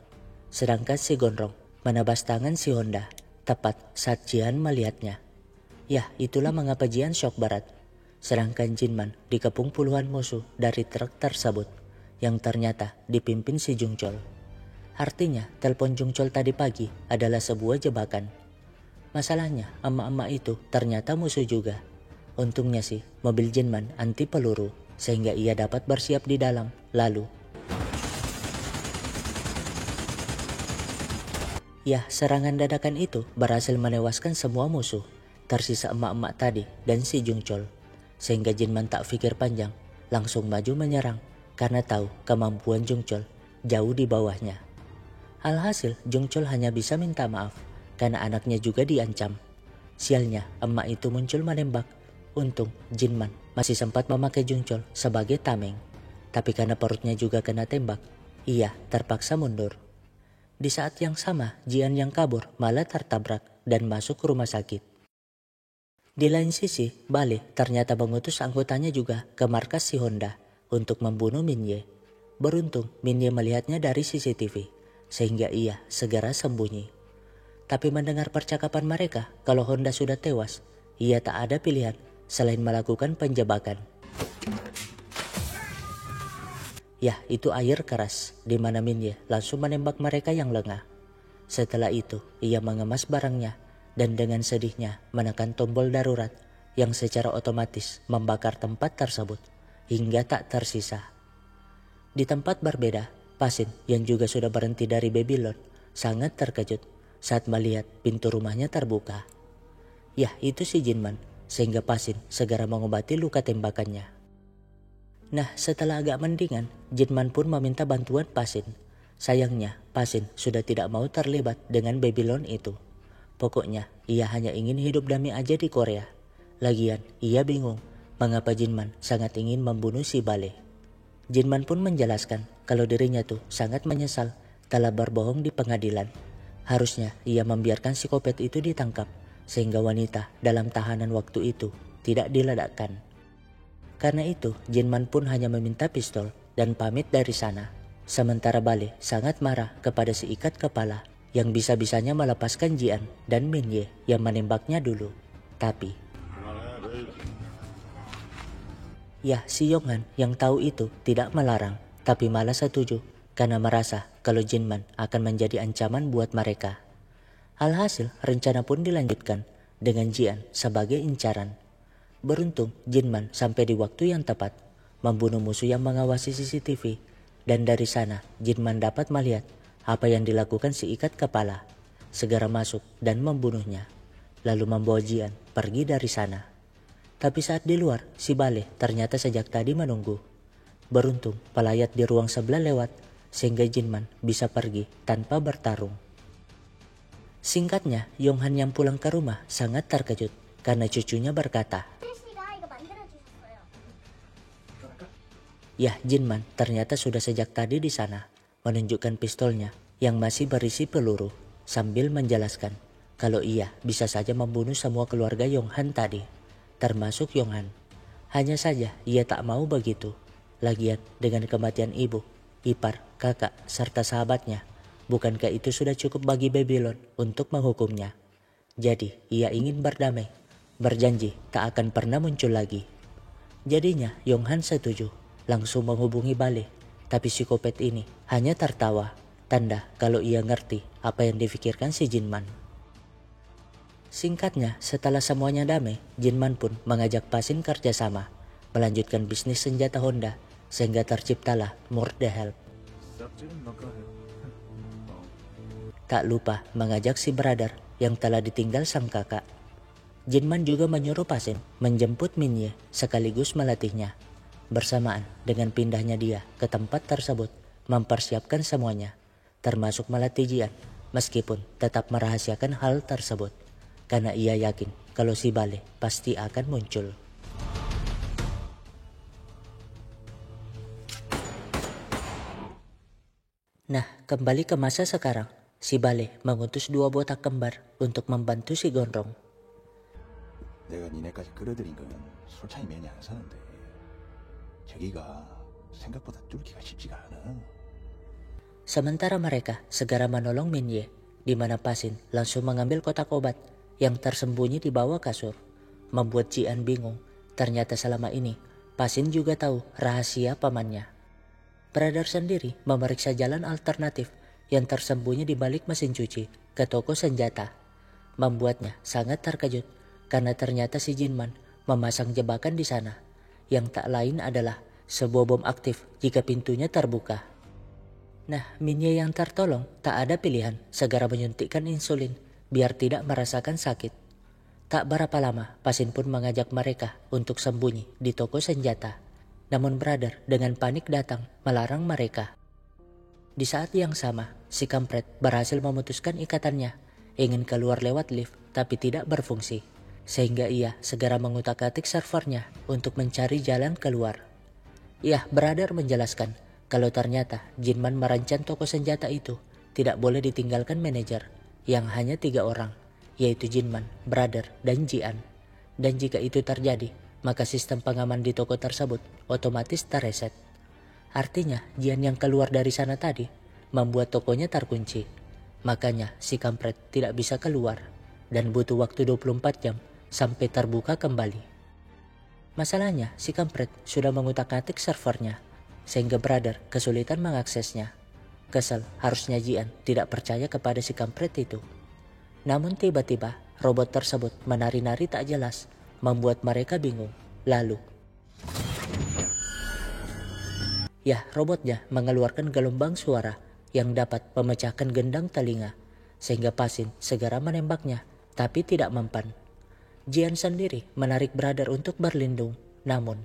sedangkan si Gondrong menebas tangan si Honda tepat saat Jian melihatnya. Ya, itulah mengapa Jian shock berat, sedangkan Jinman dikepung puluhan musuh dari truk tersebut yang ternyata dipimpin si Jung Chol. Artinya telepon Jung Chol tadi pagi adalah sebuah jebakan. Masalahnya emak-emak itu ternyata musuh juga. Untungnya sih mobil Jinman anti peluru sehingga ia dapat bersiap di dalam. Lalu ya, serangan dadakan itu berhasil menewaskan semua musuh, tersisa emak-emak tadi dan si Jung Chol. Sehingga Jinman tak pikir panjang, langsung maju menyerang karena tahu kemampuan Jung Chol jauh di bawahnya. Alhasil Jung Chol hanya bisa minta maaf karena anaknya juga diancam. Sialnya emak itu muncul menembak. Untung Jinman masih sempat memakai Jung Chol sebagai tameng. Tapi karena perutnya juga kena tembak, ia terpaksa mundur. Di saat yang sama, Jian yang kabur malah tertabrak dan masuk ke rumah sakit. Di lain sisi, Bale ternyata mengutus anggotanya juga ke markas si Honda untuk membunuh Minye. Beruntung Minye melihatnya dari CCTV, sehingga ia segera sembunyi. Tapi mendengar percakapan mereka kalau Honda sudah tewas, ia tak ada pilihan selain melakukan penjebakan. Ya, itu air keras, di mana Minye langsung menembak mereka yang lengah. Setelah itu, ia mengemas barangnya dan dengan sedihnya menekan tombol darurat yang secara otomatis membakar tempat tersebut hingga tak tersisa. Di tempat berbeda, Pasin yang juga sudah berhenti dari Babylon sangat terkejut saat melihat pintu rumahnya terbuka. Ya, itu si Jinman, sehingga Pasin segera mengobati luka tembakannya. Nah, setelah agak mendingan, Jinman pun meminta bantuan Pasin. Sayangnya, Pasin sudah tidak mau terlibat dengan Babylon itu. Pokoknya, ia hanya ingin hidup damai aja di Korea. Lagian, ia bingung mengapa Jinman sangat ingin membunuh si Bale. Jinman pun menjelaskan kalau dirinya tuh sangat menyesal telah berbohong di pengadilan. Harusnya ia membiarkan psikopat itu ditangkap, sehingga wanita dalam tahanan waktu itu tidak diledakkan. Karena itu, Jinman pun hanya meminta pistol dan pamit dari sana. Sementara Bale sangat marah kepada si ikat kepala yang bisa-bisanya melepaskan Jian dan Minye yang menembaknya dulu. Tapi ya, si Yonghan yang tahu itu tidak melarang, tapi malah setuju karena merasa kalau Jinman akan menjadi ancaman buat mereka. Alhasil, rencana pun dilanjutkan dengan Jian sebagai incaran. Beruntung Jinman sampai di waktu yang tepat, membunuh musuh yang mengawasi CCTV, dan dari sana Jinman dapat melihat apa yang dilakukan si ikat kepala. Segera masuk dan membunuhnya, lalu membawa Jian pergi dari sana. Tapi saat di luar, si Bale ternyata sejak tadi menunggu. Beruntung pelayat di ruang sebelah lewat, sehingga Jinman bisa pergi tanpa bertarung. Singkatnya, Yonghan yang pulang ke rumah sangat terkejut karena cucunya berkata, "Yah, Jinman ternyata sudah sejak tadi di sana," menunjukkan pistolnya yang masih berisi peluru, sambil menjelaskan kalau ia bisa saja membunuh semua keluarga Yonghan tadi, termasuk Yonghan. Hanya saja ia tak mau begitu. Lagian dengan kematian ibu, ipar, kakak, serta sahabatnya, bukankah itu sudah cukup bagi Babylon untuk menghukumnya? Jadi ia ingin berdamai, berjanji tak akan pernah muncul lagi. Jadinya Yonghan setuju, langsung menghubungi Bale, tapi psikopat ini hanya tertawa, tanda kalau ia ngerti apa yang difikirkan si Jinman. Singkatnya, setelah semuanya damai, Jinman pun mengajak Pasin kerjasama, melanjutkan bisnis senjata Honda, sehingga terciptalah Morde Help. Tak lupa mengajak si brother yang telah ditinggal sang kakak. Jinman juga menyuruh Pasin menjemput Minye sekaligus melatihnya. Bersamaan dengan pindahnya dia ke tempat tersebut, mempersiapkan semuanya, termasuk melatih Jian, meskipun tetap merahasiakan hal tersebut, karena ia yakin kalau si Bale pasti akan muncul. Nah, kembali ke masa sekarang, si Bale mengutus 2 botak kembar untuk membantu si Gondrong. 내가 니네까지 끌어들인 건 솔찬히 면이 안 사는데 저기가 생각보다 뚫기가 쉽지가 않아. Sementara mereka segera menolong Minye, di mana Pasin langsung mengambil kotak obat yang tersembunyi di bawah kasur, membuat Jian bingung. Ternyata selama ini Pasin juga tahu rahasia pamannya. Brother sendiri memeriksa jalan alternatif yang tersembunyi di balik mesin cuci ke toko senjata, membuatnya sangat terkejut karena ternyata si Jinman memasang jebakan di sana, yang tak lain adalah sebuah bom aktif jika pintunya terbuka. Nah, Minye yang tertolong tak ada pilihan, segera menyuntikkan insulin biar tidak merasakan sakit. Tak berapa lama, Pasin pun mengajak mereka untuk sembunyi di toko senjata. Namun brother dengan panik datang melarang mereka. Di saat yang sama, si kampret berhasil memutuskan ikatannya, ingin keluar lewat lift tapi tidak berfungsi, sehingga ia segera mengutak-atik servernya untuk mencari jalan keluar. Brother menjelaskan kalau ternyata Jinman merancang toko senjata itu tidak boleh ditinggalkan manajer, yang hanya 3 orang, yaitu Jinman, brother, dan Jian. Dan jika itu terjadi, maka sistem pengaman di toko tersebut otomatis terreset. Artinya Jian yang keluar dari sana tadi membuat tokonya terkunci. Makanya si kampret tidak bisa keluar dan butuh waktu 24 jam sampai terbuka kembali. Masalahnya si kampret sudah mengutak-atik servernya, sehingga brother kesulitan mengaksesnya. Kesal harusnya Jian tidak percaya kepada si kampret itu. Namun tiba-tiba robot tersebut menari-nari tak jelas, membuat mereka bingung. Lalu robotnya mengeluarkan gelombang suara yang dapat memecahkan gendang telinga, sehingga Pasin segera menembaknya, tapi tidak mempan. Jian sendiri menarik brother untuk berlindung, namun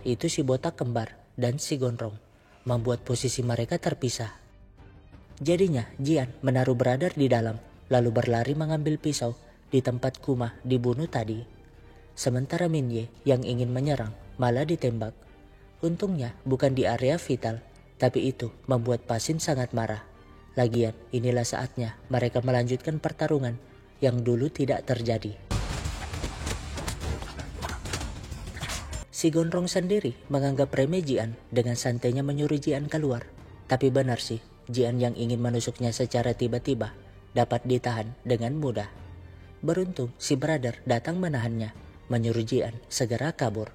itu si botak kembar dan si gondrong, membuat posisi mereka terpisah. Jadinya Jian menaruh brother di dalam, lalu berlari mengambil pisau di tempat Kuma dibunuh tadi. Sementara Minye yang ingin menyerang malah ditembak. Untungnya bukan di area vital, tapi itu membuat Pasin sangat marah. Lagian inilah saatnya mereka melanjutkan pertarungan yang dulu tidak terjadi. Si Gondrong sendiri menganggap remeh Jian dengan santainya menyuruh Jian keluar. Tapi benar sih, Jian yang ingin menusuknya secara tiba-tiba dapat ditahan dengan mudah. Beruntung si brother datang menahannya, menyuruh Jian segera kabur.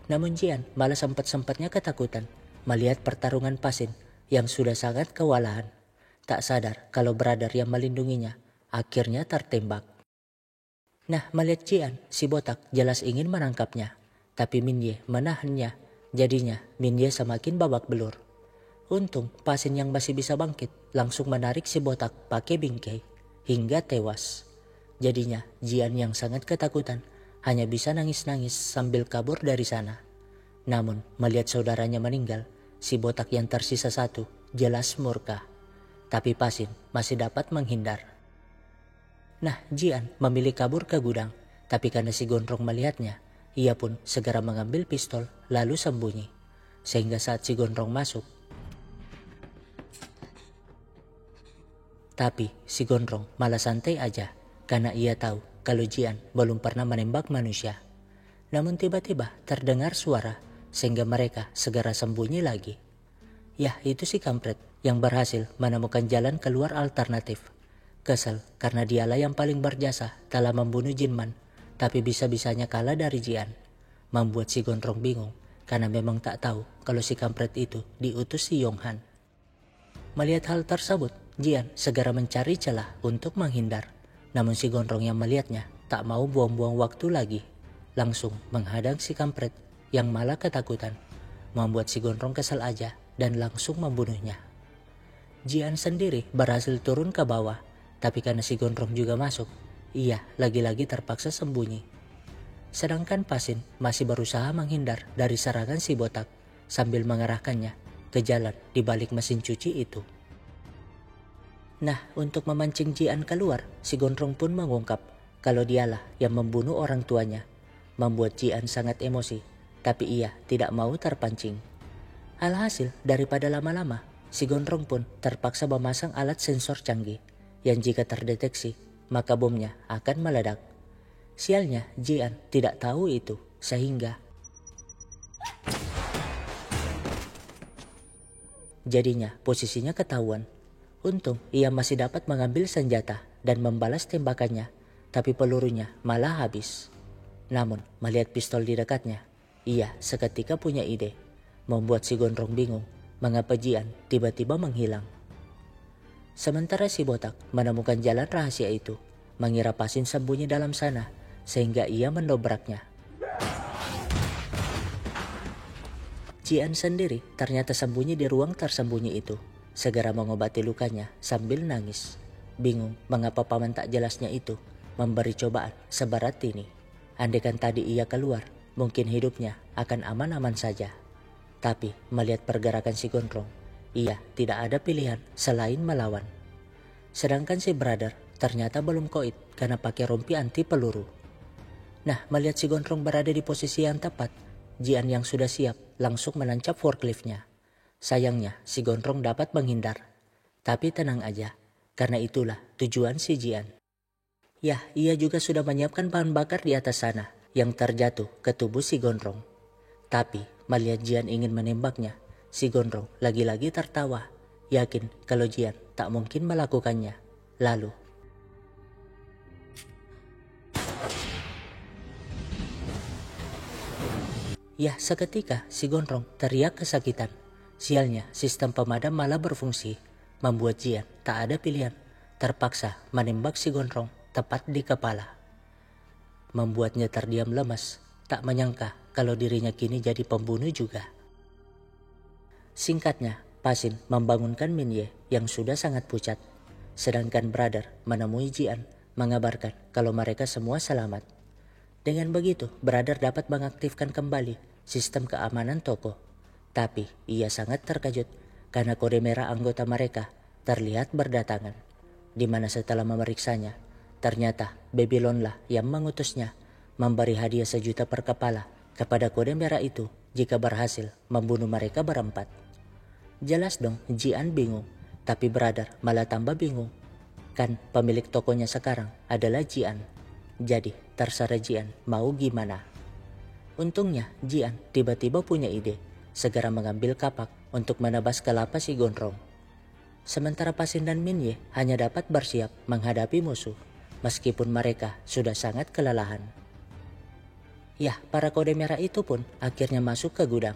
Namun Jian malah sempat-sempatnya ketakutan melihat pertarungan Pasin yang sudah sangat kewalahan. Tak sadar kalau brother yang melindunginya akhirnya tertembak. Nah, melihat Jian, si botak jelas ingin menangkapnya. Tapi Minye menahannya. Jadinya Minye semakin babak belur. Untung pasien yang masih bisa bangkit langsung menarik si botak pakai bingkai hingga tewas. Jadinya Jian yang sangat ketakutan hanya bisa nangis-nangis sambil kabur dari sana. Namun melihat saudaranya meninggal, si botak yang tersisa satu jelas murka. Tapi Pasin masih dapat menghindar. Nah, Jian memilih kabur ke gudang, tapi karena si Gondrong melihatnya, ia pun segera mengambil pistol lalu sembunyi. Sehingga saat si Gondrong masuk, tapi si Gondrong malah santai aja karena ia tahu kalau Jian belum pernah menembak manusia. Namun tiba-tiba terdengar suara sehingga mereka segera sembunyi lagi. Yah, itu si kampret yang berhasil menemukan jalan keluar alternatif. Kesal karena dialah yang paling berjasa dalam membunuh Jinman, tapi bisa-bisanya kalah dari Jian. Membuat si Gondrong bingung karena memang tak tahu kalau si kampret itu diutus si Yonghan. Melihat hal tersebut, Jian segera mencari celah untuk menghindar. Namun si Gondrong yang melihatnya tak mau buang-buang waktu lagi. Langsung menghadang si kampret yang malah ketakutan. Membuat si Gondrong kesal aja dan langsung membunuhnya. Jian sendiri berhasil turun ke bawah. Tapi karena si Gondrong juga masuk, ia lagi-lagi terpaksa sembunyi. Sedangkan Pasin masih berusaha menghindar dari serangan si botak sambil mengarahkannya ke jalan di balik mesin cuci itu. Nah, untuk memancing Jian keluar, si Gondrong pun mengungkap kalau dialah yang membunuh orang tuanya. Membuat Jian sangat emosi, tapi ia tidak mau terpancing. Alhasil, daripada lama-lama, si Gondrong pun terpaksa memasang alat sensor canggih yang jika terdeteksi, maka bomnya akan meledak. Sialnya, Jian tidak tahu itu, sehingga jadinya posisinya ketahuan. Untung ia masih dapat mengambil senjata dan membalas tembakannya, tapi pelurunya malah habis. Namun, melihat pistol di dekatnya, ia seketika punya ide, membuat si Gondrong bingung mengapa Jian tiba-tiba menghilang. Sementara si botak menemukan jalan rahasia itu, mengira Pasin sembunyi dalam sana, sehingga ia mendobraknya. Jian sendiri ternyata sembunyi di ruang tersembunyi itu, segera mengobati lukanya sambil nangis. Bingung mengapa paman tak jelasnya itu memberi cobaan seberat ini. Andaikan tadi ia keluar, mungkin hidupnya akan aman-aman saja. Tapi melihat pergerakan si Gondrong, ia tidak ada pilihan selain melawan. Sedangkan si brother ternyata belum koit karena pakai rompi anti peluru. Nah, melihat si Gondrong berada di posisi yang tepat, Jian yang sudah siap langsung menancap forkliftnya. Sayangnya si Gondrong dapat menghindar. Tapi tenang aja, karena itulah tujuan si Jian. Yah, ia juga sudah menyiapkan bahan bakar di atas sana yang terjatuh ke tubuh si Gondrong. Tapi melihat Jian ingin menembaknya, si Gondrong lagi-lagi tertawa, yakin kalau Jian tak mungkin melakukannya. Lalu, ya seketika si Gondrong teriak kesakitan. Sialnya sistem pemadam malah berfungsi, membuat Jian tak ada pilihan, terpaksa menembak si Gondrong tepat di kepala. Membuatnya terdiam lemas, tak menyangka kalau dirinya kini jadi pembunuh juga. Singkatnya, Pasin membangunkan Minye yang sudah sangat pucat. Sedangkan brother menemui Jian, mengabarkan kalau mereka semua selamat. Dengan begitu, brother dapat mengaktifkan kembali sistem keamanan toko. Tapi ia sangat terkejut karena kode merah anggota mereka terlihat berdatangan. Di mana setelah memeriksanya, ternyata Babylon lah yang mengutusnya memberi hadiah 1 juta per kepala kepada kode merah itu jika berhasil membunuh mereka berempat. Jelas dong Jian bingung, tapi brother malah tambah bingung. Kan pemilik tokonya sekarang adalah Jian. Jadi terserah Jian mau gimana. Untungnya Jian tiba-tiba punya ide, segera mengambil kapak untuk menebas kelapa si Gondrong. Sementara Pasin dan Minye hanya dapat bersiap menghadapi musuh, meskipun mereka sudah sangat kelelahan. Yah, para kode merah itu pun akhirnya masuk ke gudang.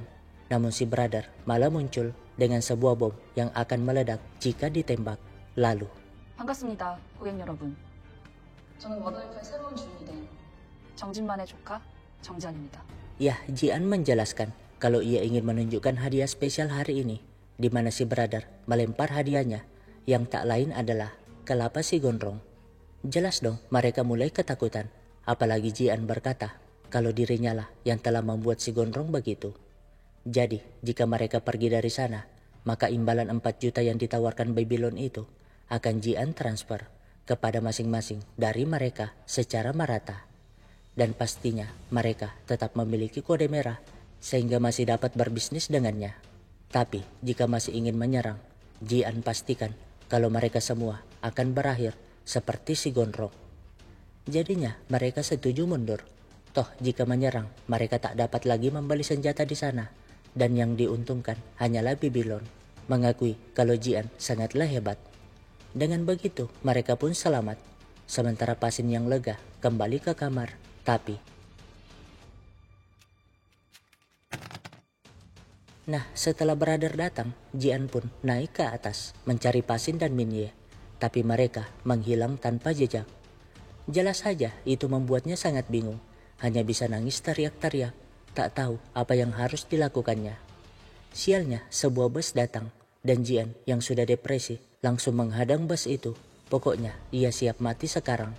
Namun si brother malah muncul dengan sebuah bom yang akan meledak jika ditembak. Lalu, 반갑습니다, 고객 여러분. 저는 워너웨이프의 새로운 주인이 된 정진만의 조카 정지안입니다. ya Jian menjelaskan kalau ia ingin menunjukkan hadiah spesial hari ini, di mana si brother melempar hadiahnya yang tak lain adalah kelapa si gondrong. Jelas dong mereka mulai ketakutan, apalagi Jian berkata kalau dirinya lah yang telah membuat si gondrong begitu. Jadi jika mereka pergi dari sana, maka imbalan 4 juta yang ditawarkan Babylon itu akan Jian transfer kepada masing-masing dari mereka secara merata. Dan pastinya mereka tetap memiliki kode merah sehingga masih dapat berbisnis dengannya. Tapi jika masih ingin menyerang, Jian pastikan kalau mereka semua akan berakhir seperti si gondrong. Jadinya mereka setuju mundur. Toh jika menyerang, mereka tak dapat lagi membeli senjata di sana. Dan yang diuntungkan hanyalah Babylon, mengakui kalau Jian sangatlah hebat. Dengan begitu mereka pun selamat. Sementara Pasin yang lega kembali ke kamar. Tapi setelah brother datang, Jian pun naik ke atas mencari Pasin dan Minye. Tapi mereka menghilang tanpa jejak. Jelas saja itu membuatnya sangat bingung. Hanya bisa nangis teriak-teriak, tak tahu apa yang harus dilakukannya. Sialnya sebuah bus datang dan Jian yang sudah depresi langsung menghadang bus itu. Pokoknya ia siap mati sekarang.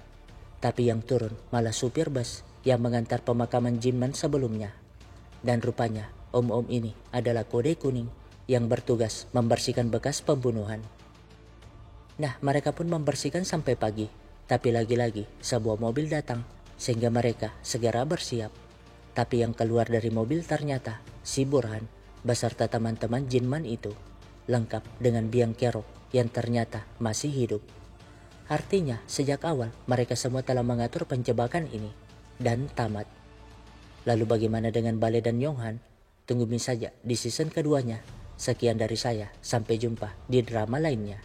Tapi yang turun malah supir bus yang mengantar pemakaman Jinman sebelumnya. Dan rupanya om-om ini adalah kode kuning yang bertugas membersihkan bekas pembunuhan. Mereka pun membersihkan sampai pagi. Tapi lagi-lagi sebuah mobil datang sehingga mereka segera bersiap. Tapi yang keluar dari mobil ternyata si Burhan beserta teman-teman Jinman itu, lengkap dengan biang kerok yang ternyata masih hidup. Artinya sejak awal mereka semua telah mengatur penjebakan ini dan tamat. Lalu bagaimana dengan Bale dan Yonghan? Tungguin saja di season keduanya. Sekian dari saya, sampai jumpa di drama lainnya.